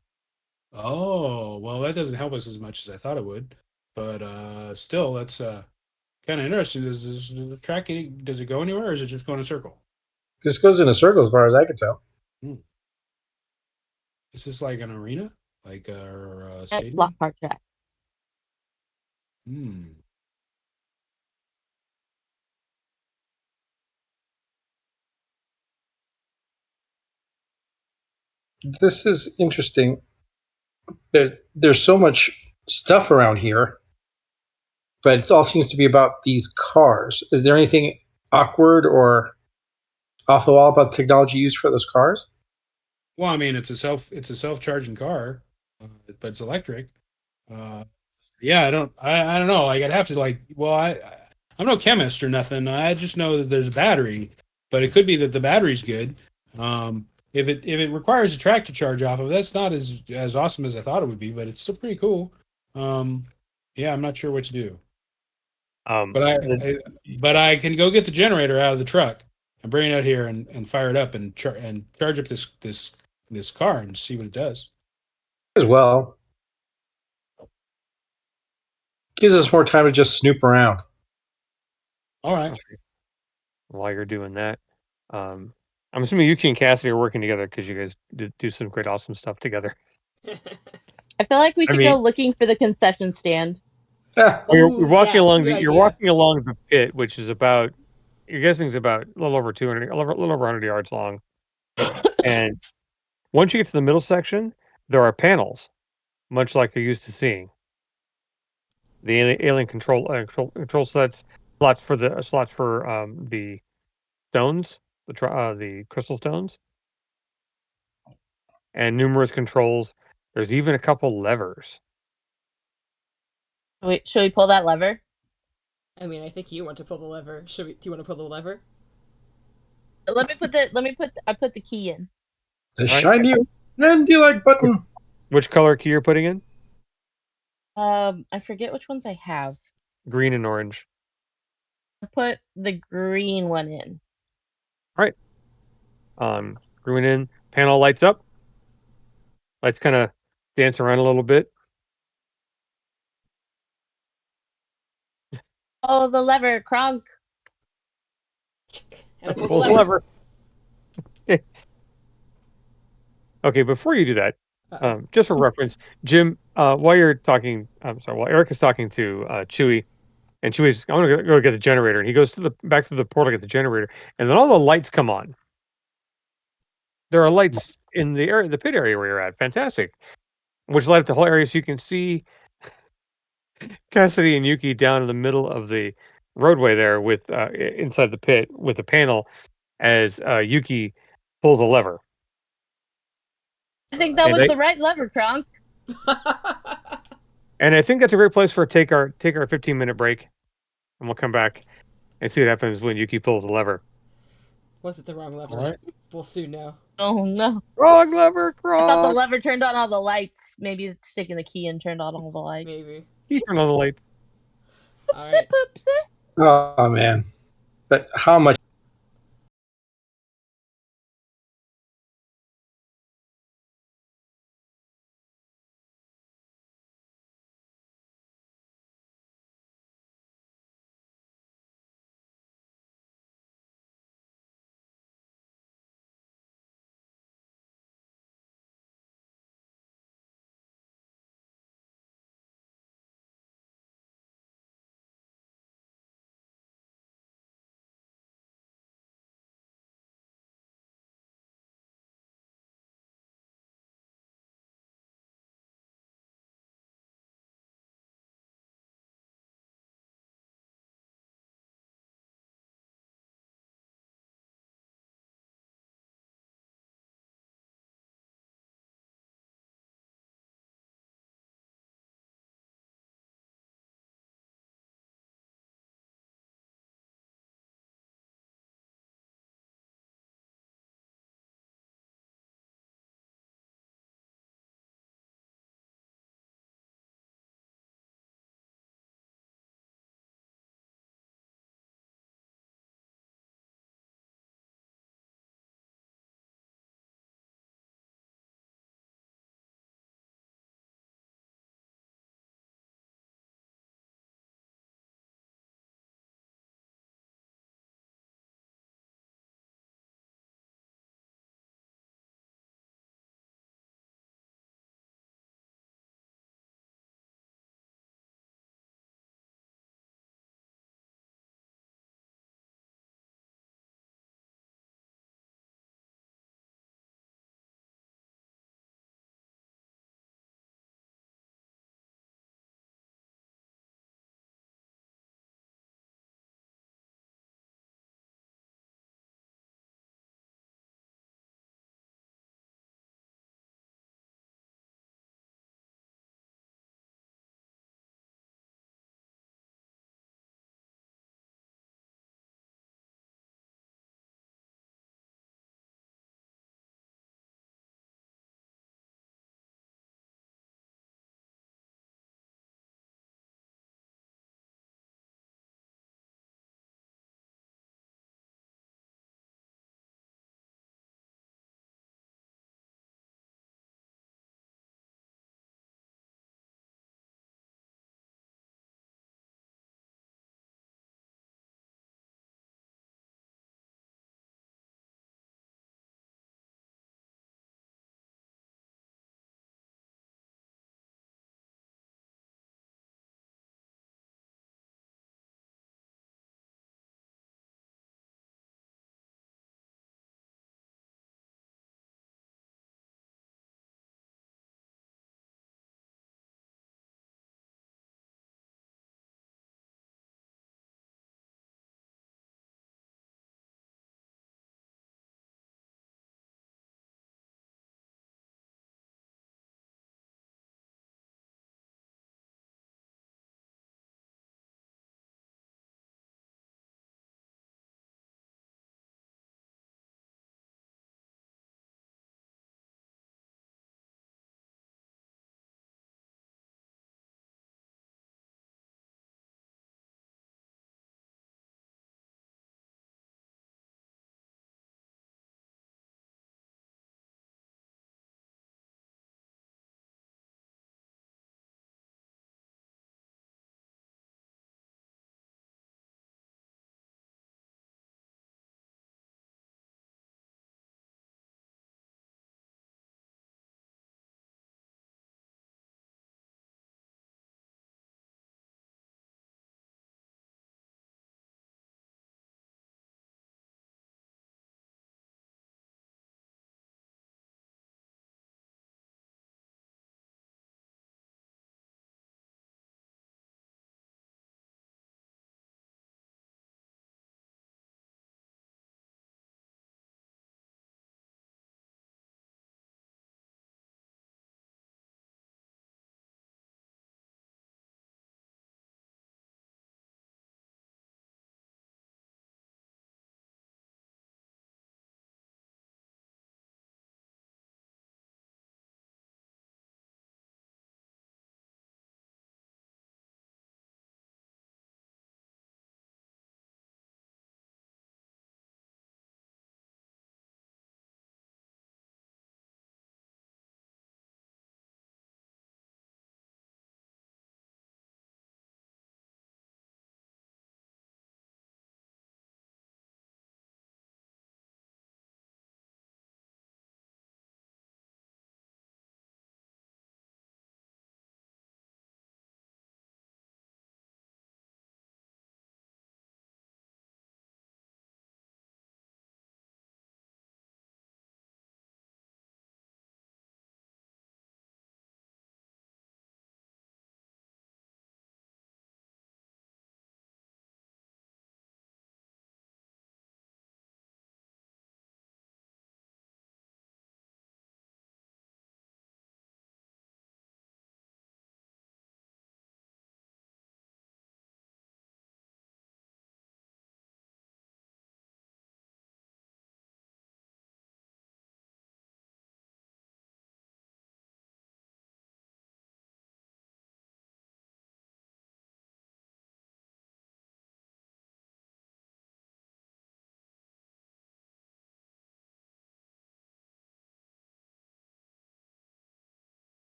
Oh, well, that doesn't help us as much as I thought it would. But still, that's kind of interesting. Does the track does it go anywhere, or is it just going in a circle? This goes in a circle as far as I can tell. Is this like an arena, like or a At stadium? block car track. Hmm. This is interesting. There's so much stuff around here, but it all seems to be about these cars. Is there anything awkward or off the wall about the technology used for those cars? Well, I mean, it's a self-charging car, but it's electric. Uh, yeah, I don't know. Like, I'd have to like. Well, I'm no chemist or nothing. I just know that there's a battery, but it could be that the battery's good. If it requires a track to charge off of, that's not as awesome as I thought it would be, but it's still pretty cool. Um, yeah, I'm not sure what to do. But I can go get the generator out of the truck and bring it out here and fire it up and charge up this car and see what it does. As well, gives us more time to just snoop around. All right. While you're doing that, I'm assuming Yuki and Cassidy are working together because you guys do some great, awesome stuff together. I feel like we should mean- go looking for the concession stand. Ah, You're Ooh, walking yes, along good you're idea. walking along the pit, which is about you're guessing is about a little over 200, a little over 100 yards long. And once you get to the middle section, there are panels, much like you're used to seeing. The alien control slots for the the stones, the crystal stones, and numerous controls. There's even a couple levers. Wait, should we pull that lever? I mean, I think you want to pull the lever. Do you want to pull the lever? I put the key in. the All right. shiny and you like button. Which color key you're putting in? I forget which ones I have. Green and orange. I put the green one in. Screwing in, panel lights up. Lights kind of dance around a little bit. Oh, the lever, Kronk. And I pull the Pull the lever. lever. Okay, before you do that, Uh-oh. just for reference, Jim, while you're talking, I'm sorry, while Eric is talking to Chewy, and Chewy's, I'm gonna go get the generator, and he goes to the back to the portal to get the generator, and then all the lights come on. There are lights in the area, the pit area where you're at. Fantastic, which light up the whole area, so you can see Cassidy and Yuki down in the middle of the roadway there, with inside the pit with a panel, as Yuki pulls a lever. I think that And was I- the right lever, Kronk. And I think that's a great place for take our 15-minute break, and we'll come back and see what happens when Yuki pulls the lever. Was it the wrong lever? All right. We'll soon know. Oh no. Wrong lever, I thought the Kronk! lever turned on all the lights. Maybe it's sticking the key and turned on all the lights. Maybe. Keep turning on the light. All Oopsie right. poopsie. Oh man, but how much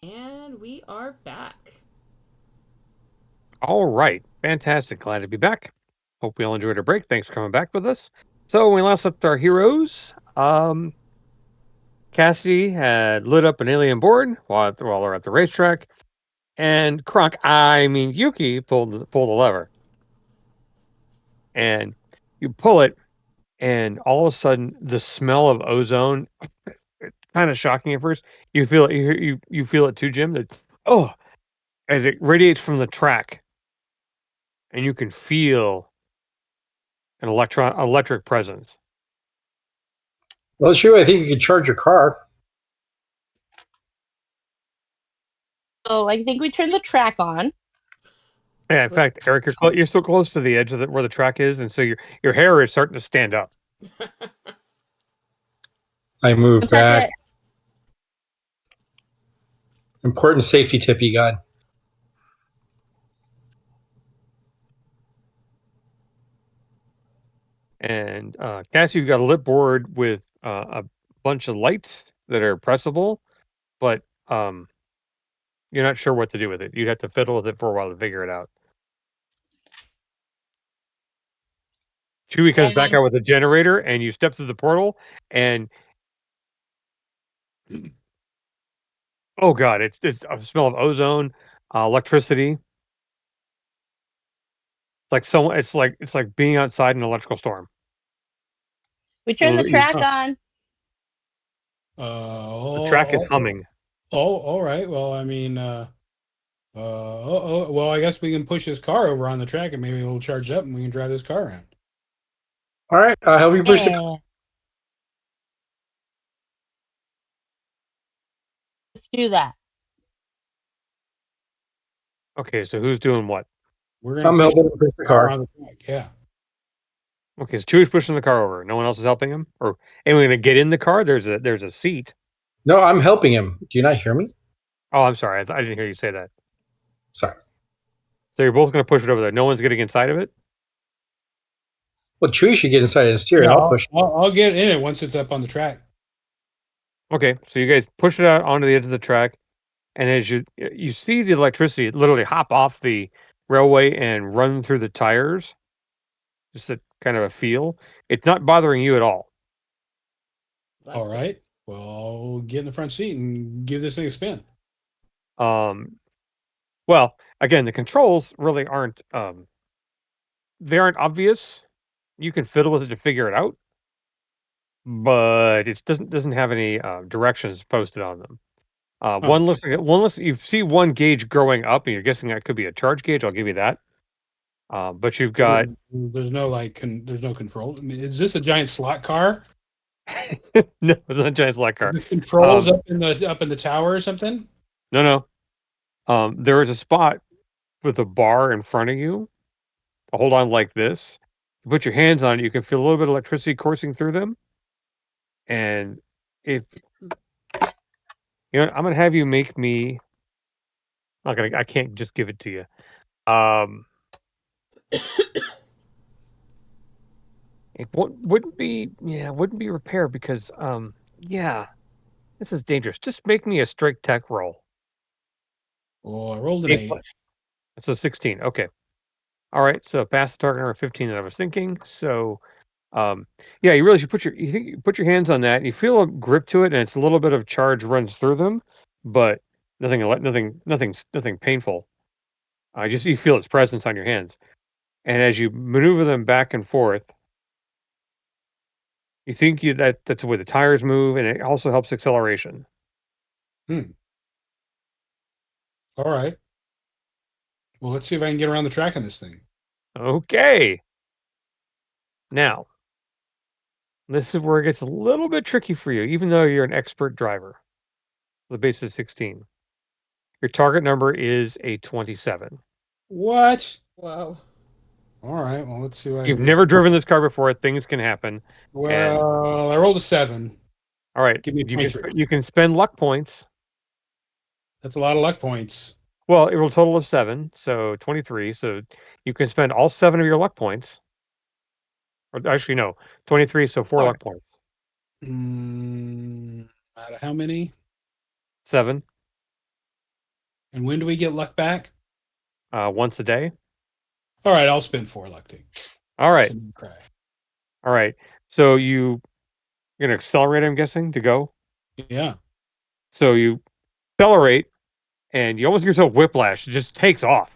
And we are back. All right. Fantastic. Glad to be back. Hope we all enjoyed our break. Thanks for coming back with us. So when we last left our heroes, Cassidy had lit up an alien board while they're at the racetrack, and Yuki pulled the lever, and you pull it, and all of a sudden the smell of ozone, it's kind of shocking at first. You feel it, you feel it too, Jim. That as it radiates from the track, and you can feel an electric presence. Well, sure. I think you could charge your car. So I think we turn the track on. Yeah, in fact, Eric, you're so close to the edge of where the track is, and so your hair is starting to stand up. I move Don't touch back. it. Important safety tip you got. And Cassie, you've got a lit board with a bunch of lights that are pressable, but you're not sure what to do with it. You'd have to fiddle with it for a while to figure it out. Chewie comes back out with a generator, and you step through the portal, and oh god, it's a smell of ozone, electricity. It's like being outside an electrical storm. We turn the track Huh. on. The track is humming. All right. Well, I mean, well, I guess we can push this car over on the track and maybe it'll charge up and we can drive this car around. All right. I'll help you push the car. Yeah. Let's do that. Okay, so who's doing what? We're gonna I'm push helping him push the the car car. on the track. Yeah. Okay, so Chewie's pushing the car over. No one else is helping him? Or anyone gonna get in the car? There's a seat. No, I'm helping him. Do you not hear me? Oh, I'm sorry. I didn't hear you say that. Sorry. So you're both gonna push it over there. No one's getting inside of it? Well, Chewie should get inside and steer it. Yeah, I'll push. I'll get in it once it's up on the track. Okay, so you guys push it out onto the edge of the track, and as you see the electricity literally hop off the railway and run through the tires. Just a kind of a feel. It's not bothering you at all. That's All good. right. Well, I'll get in the front seat and give this thing a spin. Well, again, the controls really aren't they aren't obvious. You can fiddle with it to figure it out, but it doesn't have any directions posted on them. One looks you see one gauge growing up, and you're guessing that could be a charge gauge. I'll give you that. But you've got There's no there's no control. I mean, is this a giant slot car? no, it's not a giant slot car. The controls up in the tower or something? No. There is a spot with a bar in front of you. Hold on like this. You put your hands on it, you can feel a little bit of electricity coursing through them. And if I'm gonna have you make me. I can't just give it to you. It wouldn't be repair because this is dangerous. Just make me a straight tech roll. Oh, I rolled an 8. It's a 16. Okay. All right. So pass the target number 15 that I was thinking. So you realize you put your hands on that, and you feel a grip to it, and it's a little bit of charge runs through them, but nothing painful. Just you feel its presence on your hands. And as you maneuver them back and forth, you think that's the way the tires move, and it also helps acceleration. All right. Well, let's see if I can get around the track on this thing. Okay. Now, this is where it gets a little bit tricky for you, even though you're an expert driver. The base is 16. Your target number is a 27. What? Whoa. All right. Well, let's see what I You've can never do. driven this car before. Things can happen. Well, I rolled a 7. All right. Give me 23. You can spend luck points. That's a lot of luck points. Well, it will total of 7, so 23. So you can spend all 7 of your luck points. Or actually, no, 23. So 4 luck points. Out of how many? 7. And when do we get luck back? Once a day. All right, I'll spend 4 luck All right. to crash. All right. So you're gonna accelerate, I'm guessing, to go. Yeah. So you accelerate, and you almost give yourself whiplash. It just takes off.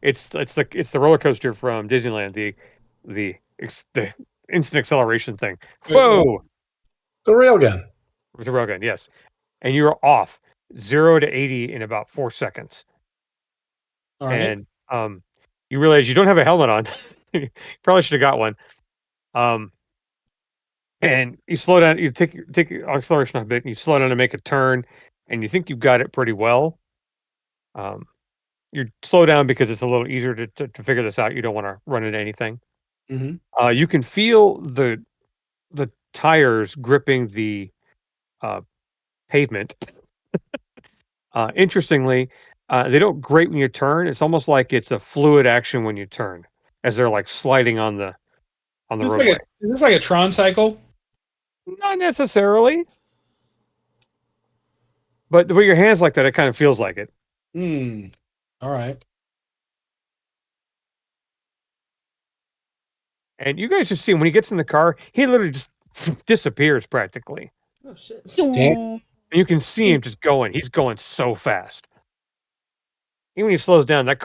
It's the roller coaster from Disneyland, the instant acceleration thing. Whoa! The railgun. With the railgun, yes. And you're off 0 to 80 in about 4 seconds. All right. And you realize you don't have a helmet on. You probably should have got one. And you slow down. You take your acceleration off a bit, and you slow down to make a turn, and you think you've got it pretty well. You slow down because it's a little easier to figure this out. You don't want to run into anything. Mm-hmm. You can feel the tires gripping the pavement. Interestingly, they don't grate when you turn. It's almost like it's a fluid action when you turn, as they're like sliding on the roadway. Is this like a Tron cycle? Not necessarily, but the way your hands like that, it kind of feels like it. All right. And you guys just see him when he gets in the car, he literally just disappears practically. Oh shit. Damn. And you can see him just going. He's going so fast. Even when he slows down, that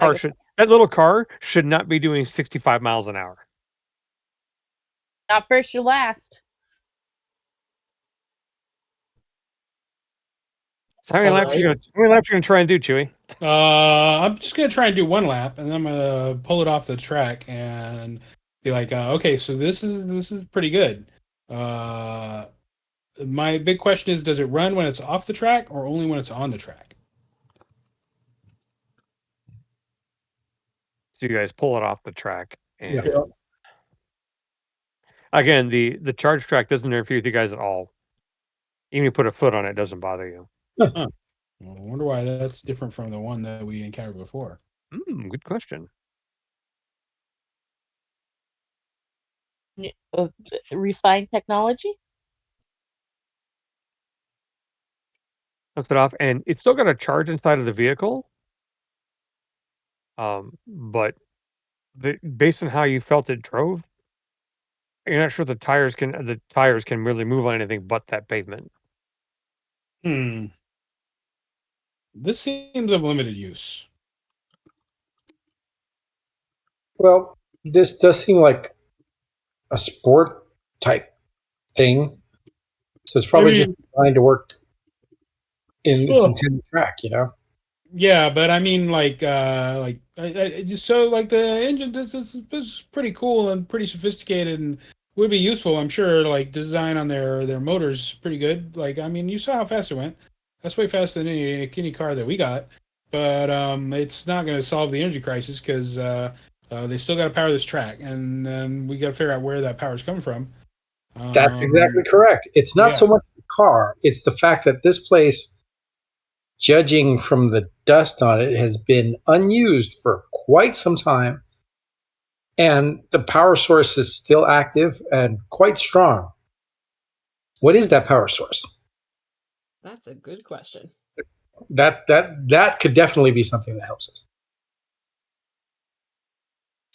little car should not be doing 65 miles an hour. Not first, you're last. So how many laps you gonna try and do, Chewy? I'm just gonna try and do 1 lap, and then I'm gonna pull it off the track and be like, okay, so this is pretty good. My big question is, does it run when it's off the track or only when it's on the track? So you guys pull it off the track, and Yeah. again, the charge track doesn't interfere with you guys at all. Even if you put a foot on it, doesn't bother you. Huh. I wonder why that's different from the one that we encountered before. Good question. Refined technology? Lifts it off, and it's still got a charge inside of the vehicle. But based on how you felt it drove, you're not sure the tires can really move on anything but that pavement. This seems of limited use. Well, this does seem like a sport type thing. So it's probably just designed to work in its intended track, you know? Yeah, but I mean, just so like the engine, this is pretty cool and pretty sophisticated and would be useful. I'm sure. Like design on their motors, pretty good. Like I mean, you saw how fast it went. That's way faster than any car that we got. But it's not going to solve the energy crisis because they still got to power this track, and then we got to figure out where that power is coming from. That's exactly correct. It's not so much the car; it's the fact that this place, judging from the dust on it, has been unused for quite some time, and the power source is still active and quite strong. What is that power source? That's a good question. That could definitely be something that helps us.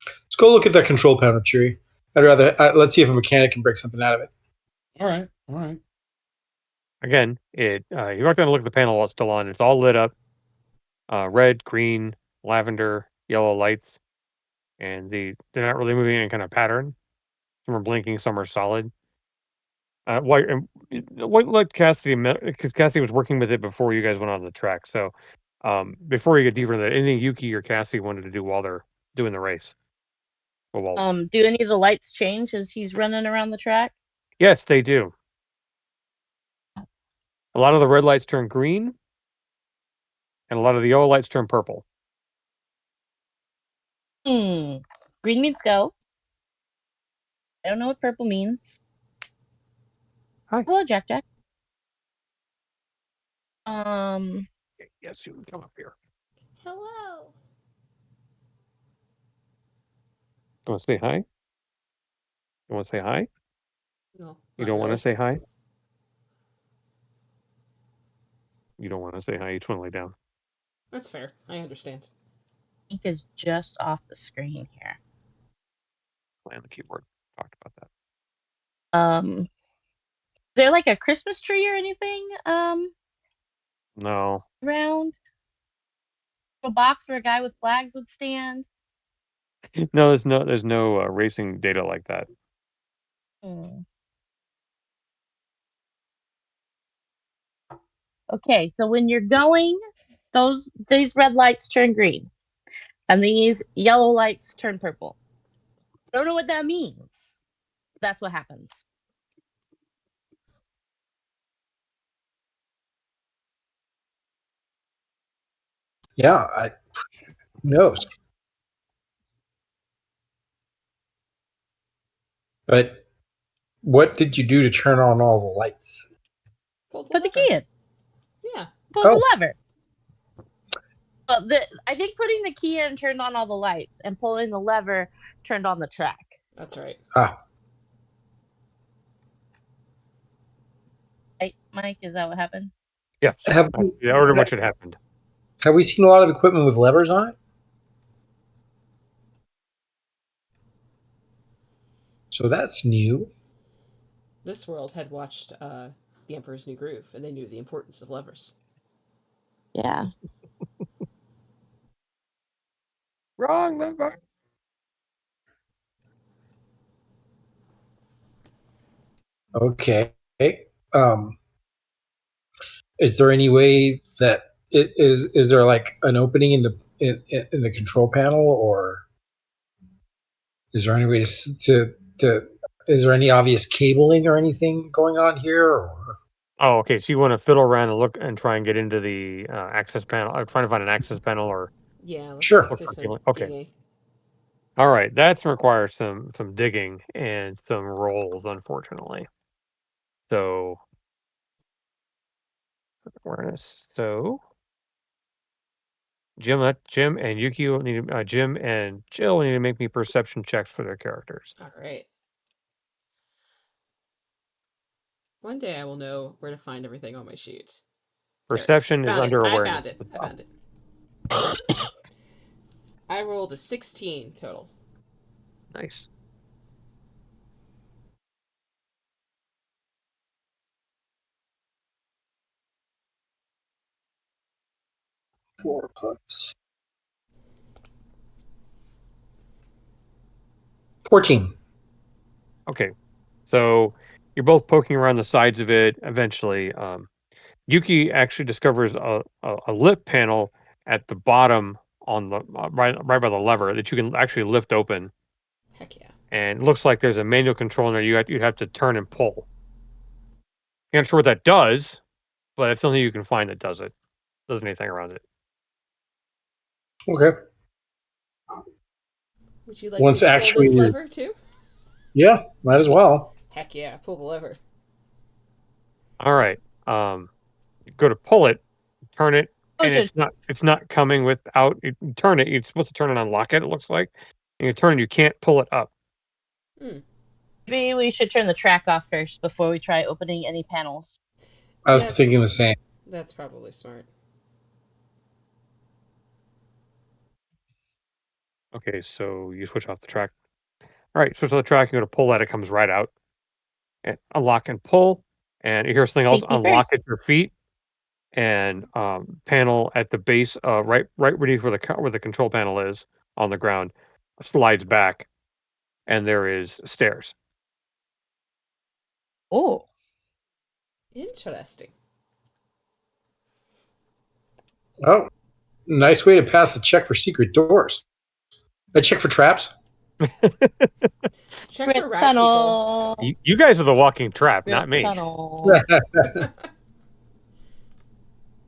Let's go look at that control panel, Chewy. I'd rather let's see if a mechanic can break something out of it. All right. Again, you're not going to look at the panel while it's still on. It's all lit up, red, green, lavender, yellow lights, and they're not really moving in any kind of pattern. Some are blinking, some are solid. Let Cassidy, because Cassidy was working with it before you guys went on the track. So before you get deeper into that, anything Yuki or Cassidy wanted to do while they're doing the race? Do any of the lights change as he's running around the track? Yes, they do. A lot of the red lights turn green, and a lot of the yellow lights turn purple. Green means go. I don't know what purple means. Hi. Hello, Jack. Yes, you can come up here. Hello. You want to say hi? You want to say hi? No. You don't want to say hi? You don't want to say hi. You just want to lay down. That's fair. I understand. Ink is just off the screen here. On the keyboard. Talked about that. Is there like a Christmas tree or anything No. around? A box where a guy with flags would stand? No, there's no racing data like that. Hmm. Okay, so when you're going, these red lights turn green, and these yellow lights turn purple. Don't know what that means. That's what happens. Yeah, who knows? But what did you do to turn on all the lights? Pull the Put the lever. key in. Yeah. Pull Oh. the lever. Well, I think putting the key in turned on all the lights, and pulling the lever turned on the track. That's right. Ah, Right, Mike? Is that what happened? Yeah. have The order in which it happened. have we seen a lot of equipment with levers on it? So that's new. This world had watched The Emperor's New Groove, and they knew the importance of levers. Yeah. Wrong lever. Okay. Um, is there any way that is there like an opening in the control panel, or is there any way to is there any obvious cabling or anything going on here? Or Oh, okay. So you want to fiddle around and look and try and get into the access panel, trying to find an access panel or Yeah, Sure. let's do some Okay. digging. All right, that requires some digging and some rolls, unfortunately. So awareness. So Jim and Yuki will need Jim and Jill will need to make me perception checks for their characters. All right. One day I will know where to find everything on my sheet. There it Perception is Found under it. I awareness. found it. I found it. I rolled a 16 total. Nice. Four plus 14. Okay, so you're both poking around the sides of it. Eventually, Yuki actually discovers a lip panel at the bottom on the right by the lever that you can actually lift open. Heck yeah. And it looks like there's a manual control in there. You'd have to turn and pull. You're not sure what that does, but it's something you can find that does it. Doesn't anything around it. Okay. Would you like Once me to actually- pull this lever too? Yeah, might as well. Heck yeah, pull the lever. All right. You go to pull it, turn it, and should- it's not coming without you turn it. You're supposed to turn it and unlock it. It looks like, and you turn it, you can't pull it up. Maybe we should turn the track off first before we try opening any panels. I was Yeah. thinking the same. That's probably smart. Okay, so you switch off the track. All right, switch off the track. You're going to pull that. It comes right out. And unlock and pull. And here's something else. Safety Unlock first. at your feet. And panel at the base, right beneath where the control panel is on the ground, slides back, and there is stairs. Oh. Interesting. Oh, nice way to pass the check for secret doors. A check for traps. Check Rip for rat people. tunnel. You guys are the walking trap, Rip not me. tunnel.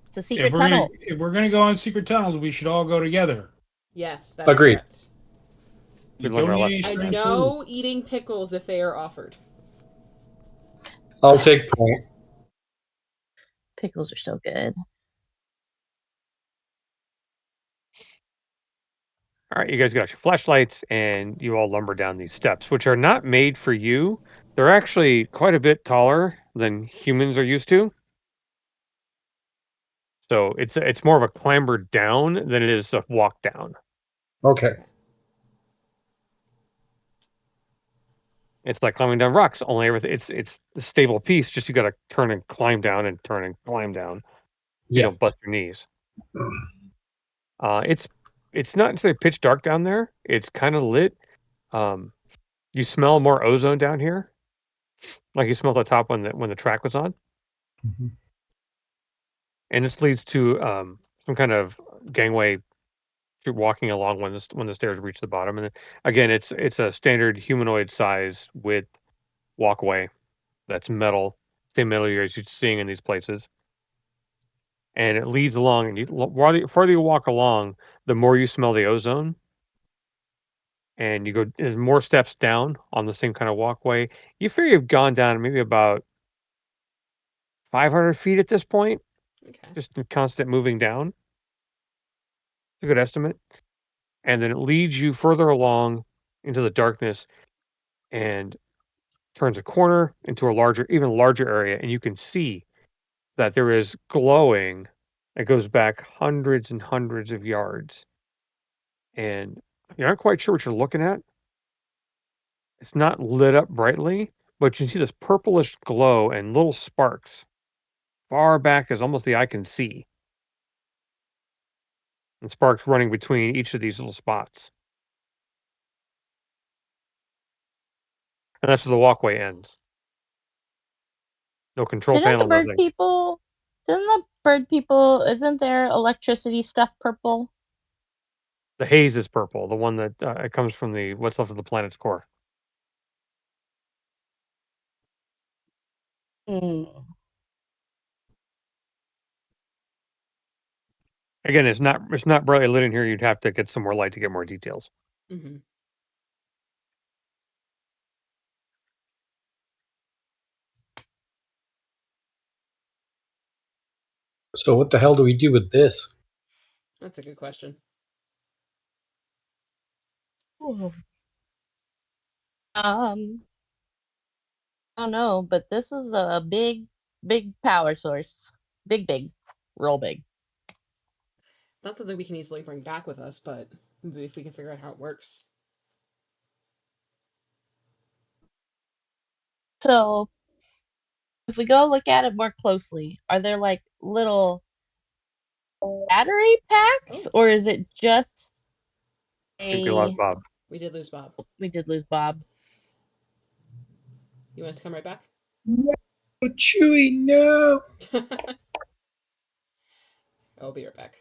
It's a secret tunnel. If we're gonna go on secret tunnels, we should all go together. Yes, that's Agreed. correct. You Good luck, don't Marla. need any And strange no eating pickles if they are offered. I'll take point. Pickles are so good. All right, you guys got your flashlights, and you all lumber down these steps, which are not made for you. They're actually quite a bit taller than humans are used to. So it's more of a clamber down than it is a walk down. Okay. It's like climbing down rocks. Only everything it's a stable piece. Just you got to turn and climb down and turn and climb down. You Yeah. don't bust your knees. It's not necessarily pitch dark down there. It's kind of lit. You smell more ozone down here, like you smelled the top when the track was on, Mhm. and this leads to some kind of gangway. You're walking along when the stairs reach the bottom, and then, again, it's a standard humanoid size width walkway that's metal, same metal you're used to seeing in these places, and it leads along. And farther you walk along, the more you smell the ozone, and you go there's more steps down on the same kind of walkway. You figure you've gone down maybe about 500 feet at this point, Okay. just in constant moving down. It's a good estimate. And then it leads you further along into the darkness and turns a corner into a even larger area. And you can see that there is glowing that goes back hundreds and hundreds of yards. And you're not quite sure what you're looking at. It's not lit up brightly, but you can see this purplish glow and little sparks far back as almost the eye can see. And sparks running between each of these little spots. And that's where the walkway ends. No control Didn't the panel, bird nothing. people? Didn't the bird people? Isn't their electricity stuff purple? The haze is purple, the one that it comes from the what's left of the planet's core. Hmm. Again, it's not brightly lit in here. You'd have to get some more light to get more details. Mm-hmm. So what the hell do we do with this? That's a good question. Ooh. I don't know, but this is a big power source. Big, real big. Not something we can easily bring back with us, but maybe if we can figure out how it works. So if we go look at it more closely, are there like little battery packs, Oh, or is it just I think we lost a? Bob. we did lose Bob. We did lose Bob. You want us to come right back? No, Chewie, no. I'll be right back.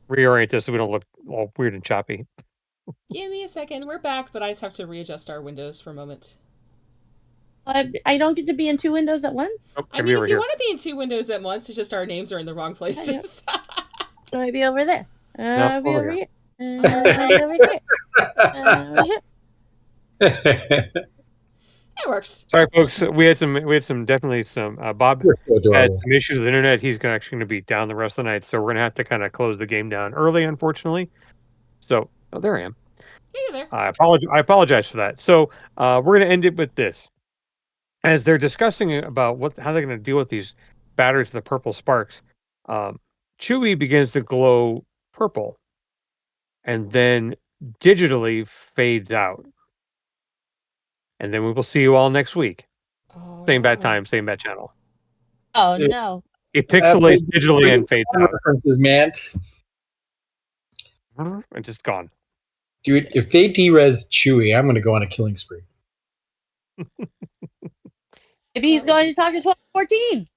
reorient this so we don't look all weird and choppy. Give me a second. We're back, but I just have to readjust our windows for a moment. I don't get to be in two windows at once. Oh, I can mean, be if over you here. want to be in two windows at once, it's just our names are in the wrong places. I might be over there. No, I'll be over over here. here. I'll be over here. Over here. It works. Sorry, folks. We had some definitely some. Bob You're so had adorable. some issues with the internet. He's actually going to be down the rest of the night, so we're going to have to kind of close the game down early, unfortunately. So, oh, there I am. Hey there. I apologize for that. So, we're going to end it with this. As they're discussing about how they're going to deal with these batteries with the purple sparks, Chewie begins to glow purple, and then digitally fades out. And then we will see you all next week. Oh, Same bad no. time, same bad channel. Oh Yeah. no. It pixelates digitally and fades out. References, man. And just gone. Dude, if they derez Chewie, I'm going to go on a killing spree. Maybe he's going to talk to 1214.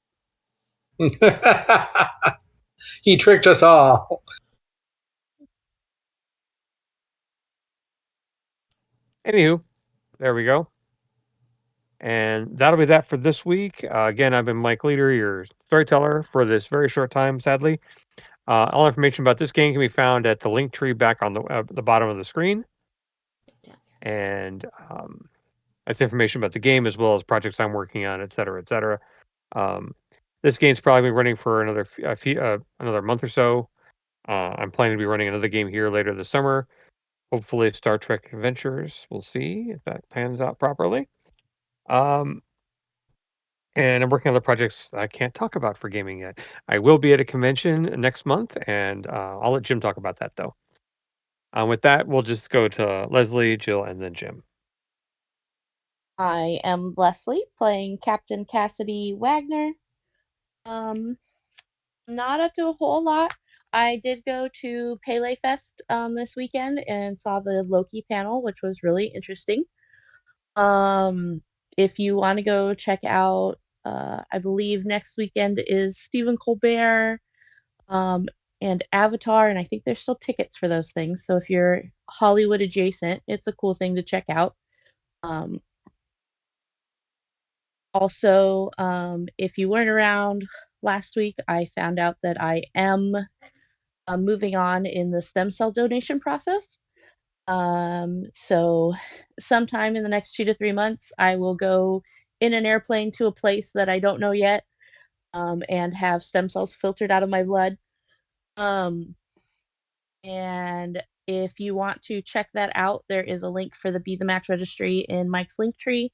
He tricked us all. Anywho, there we go. And that'll be that for this week. Again, I've been Mike Leader, your storyteller for this very short time, sadly. All information about this game can be found at the link tree back on the bottom of the screen. And that's information about the game as well as projects I'm working on, et cetera, et cetera. This game's probably been running for another month or so. I'm planning to be running another game here later this summer. Hopefully, Star Trek Adventures. We'll see if that pans out properly. And I'm working on other projects I can't talk about for gaming yet. I will be at a convention next month, and I'll let Jim talk about that though. With that, we'll just go to Leslie, Jill, and then Jim. I am Leslie, playing Captain Cassidy Wagner. Not up to a whole lot. I did go to Pele Fest this weekend and saw the Loki panel, which was really interesting. If you want to go check out, I believe next weekend is Stephen Colbert and Avatar, and I think there's still tickets for those things. So if you're Hollywood adjacent, it's a cool thing to check out. Also, if you weren't around last week, I found out that I am moving on in the stem cell donation process. So sometime in the next 2 to 3 months, I will go in an airplane to a place that I don't know yet, and have stem cells filtered out of my blood. And if you want to check that out, there is a link for the Be the Match registry in Mike's link tree.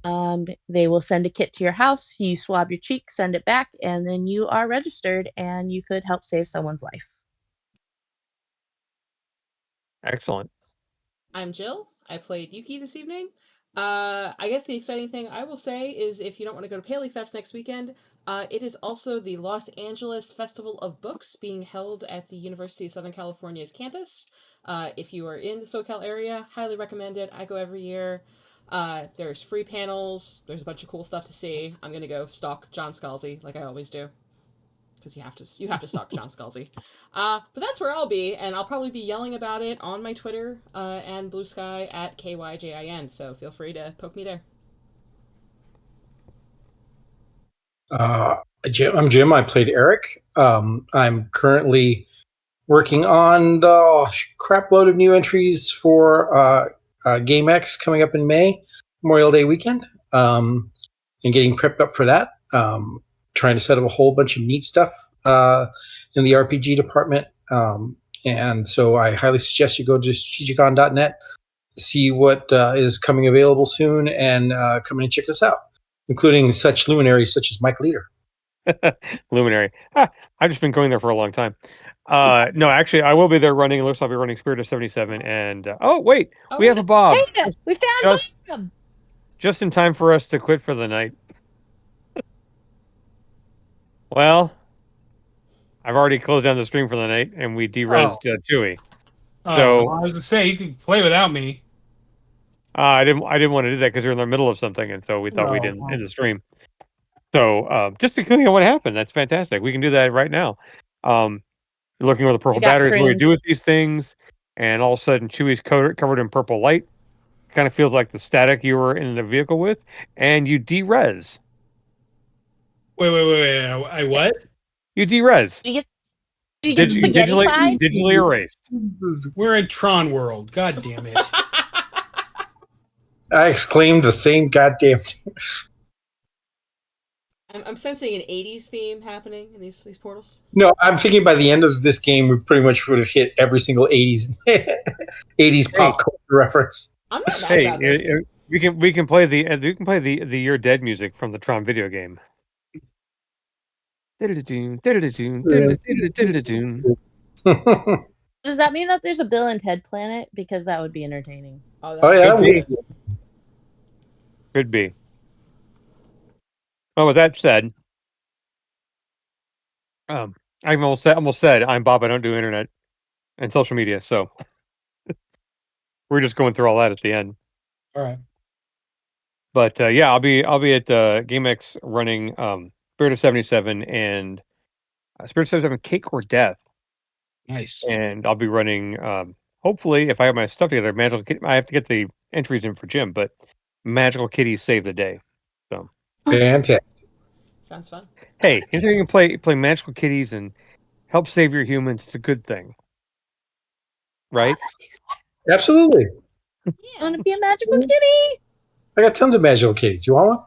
They will send a kit to your house. You swab your cheek, send it back, and then you are registered, and you could help save someone's life. Excellent. I'm Jill. I played Yuki this evening. I guess the exciting thing I will say is if you don't want to go to Paley Fest next weekend, it is also the Los Angeles Festival of Books being held at the University of Southern California's campus. If you are in the SoCal area, highly recommend it. I go every year. There's free panels. There's a bunch of cool stuff to see. I'm gonna go stalk John Scalzi like I always do, because you have to stalk John Scalzi. But that's where I'll be, and I'll probably be yelling about it on my Twitter and Blue Sky at KYJIN. So feel free to poke me there. I'm Jim. I played Eric. I'm currently working on the crap load of new entries for Game X coming up in May, Memorial Day weekend, and getting prepped up for that. Trying to set up a whole bunch of neat stuff in the RPG department. And so I highly suggest you go to strategicon.net, see what is coming available soon, and come in and check us out, including such luminaries such as Mike Leader. Luminary. I've just been going there for a long time. No, actually, I will be there running. It looks like I'll be running Spirit of 77. And oh, wait, we have a Bob. Hey, we found Bob! Just in time for us to quit for the night. Well, I've already closed down the stream for the night, and we de-resed Chewie. So I was to say you can play without me. I didn't want to do that because you're in the middle of something, and so we thought we didn't end the stream. So just to tell you what happened, that's fantastic. We can do that right now. You're looking where the purple We got batteries. What do you Fringe. do with these things? And all of a sudden, Chewie's covered in purple light. Kind of feels like the static you were in the vehicle with, and you de-res. Wait. I what? You de-res. Do you get spaghetti pies? Digitally erased. We're in Tron world. God damn it. I exclaimed the same goddamn thing. I'm sensing an 80s theme happening in these portals. No, I'm thinking by the end of this game, we pretty much would have hit every single 80s 80s pop culture reference. I'm not mad Hey, about this. we can play the You're Dead music from the Tron video game. Does that mean that there's a Bill and Ted planet? Because that would be entertaining. Oh yeah, Could be. Could be. Well, with that said, I almost said I'm Bob. I don't do internet and social media, so we're just going through all that at the end. All right. But yeah, I'll be at GameX running Spirit of 77 and Spirit of 77 Cake or Death, Nice. and I'll be running. Hopefully, if I have my stuff together, Magical Kitty. I have to get the entries in for Jim, but Magical Kitties save the day. So fantastic. Sounds fun. Hey, if you can play Magical Kitties and help save your humans, it's a good thing, right? Absolutely. I want to be a magical kitty. I got tons of magical kitties. You want one?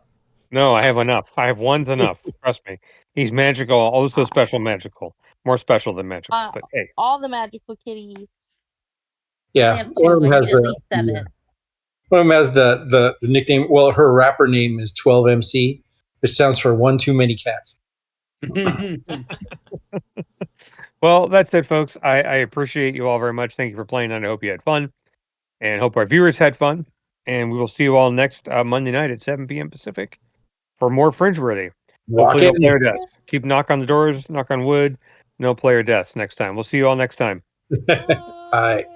No, I have enough. I have one's enough. Trust me. He's magical, also special magical. More special than magical. But hey. All the magical kitties. Yeah. I have two. I need at least 7. One of them has the nickname. Well, her rapper name is 12MC, which stands for one too many cats. Well, that's it, folks. I appreciate you all very much. Thank you for playing, and I hope you had fun, and hope our viewers had fun. And we will see you all next Monday night at 7 p.m. Pacific for more Fringeworthy. Hopefully, no player deaths. Keep knock on the doors, knock on wood. No player deaths next time. We'll see you all next time. Bye.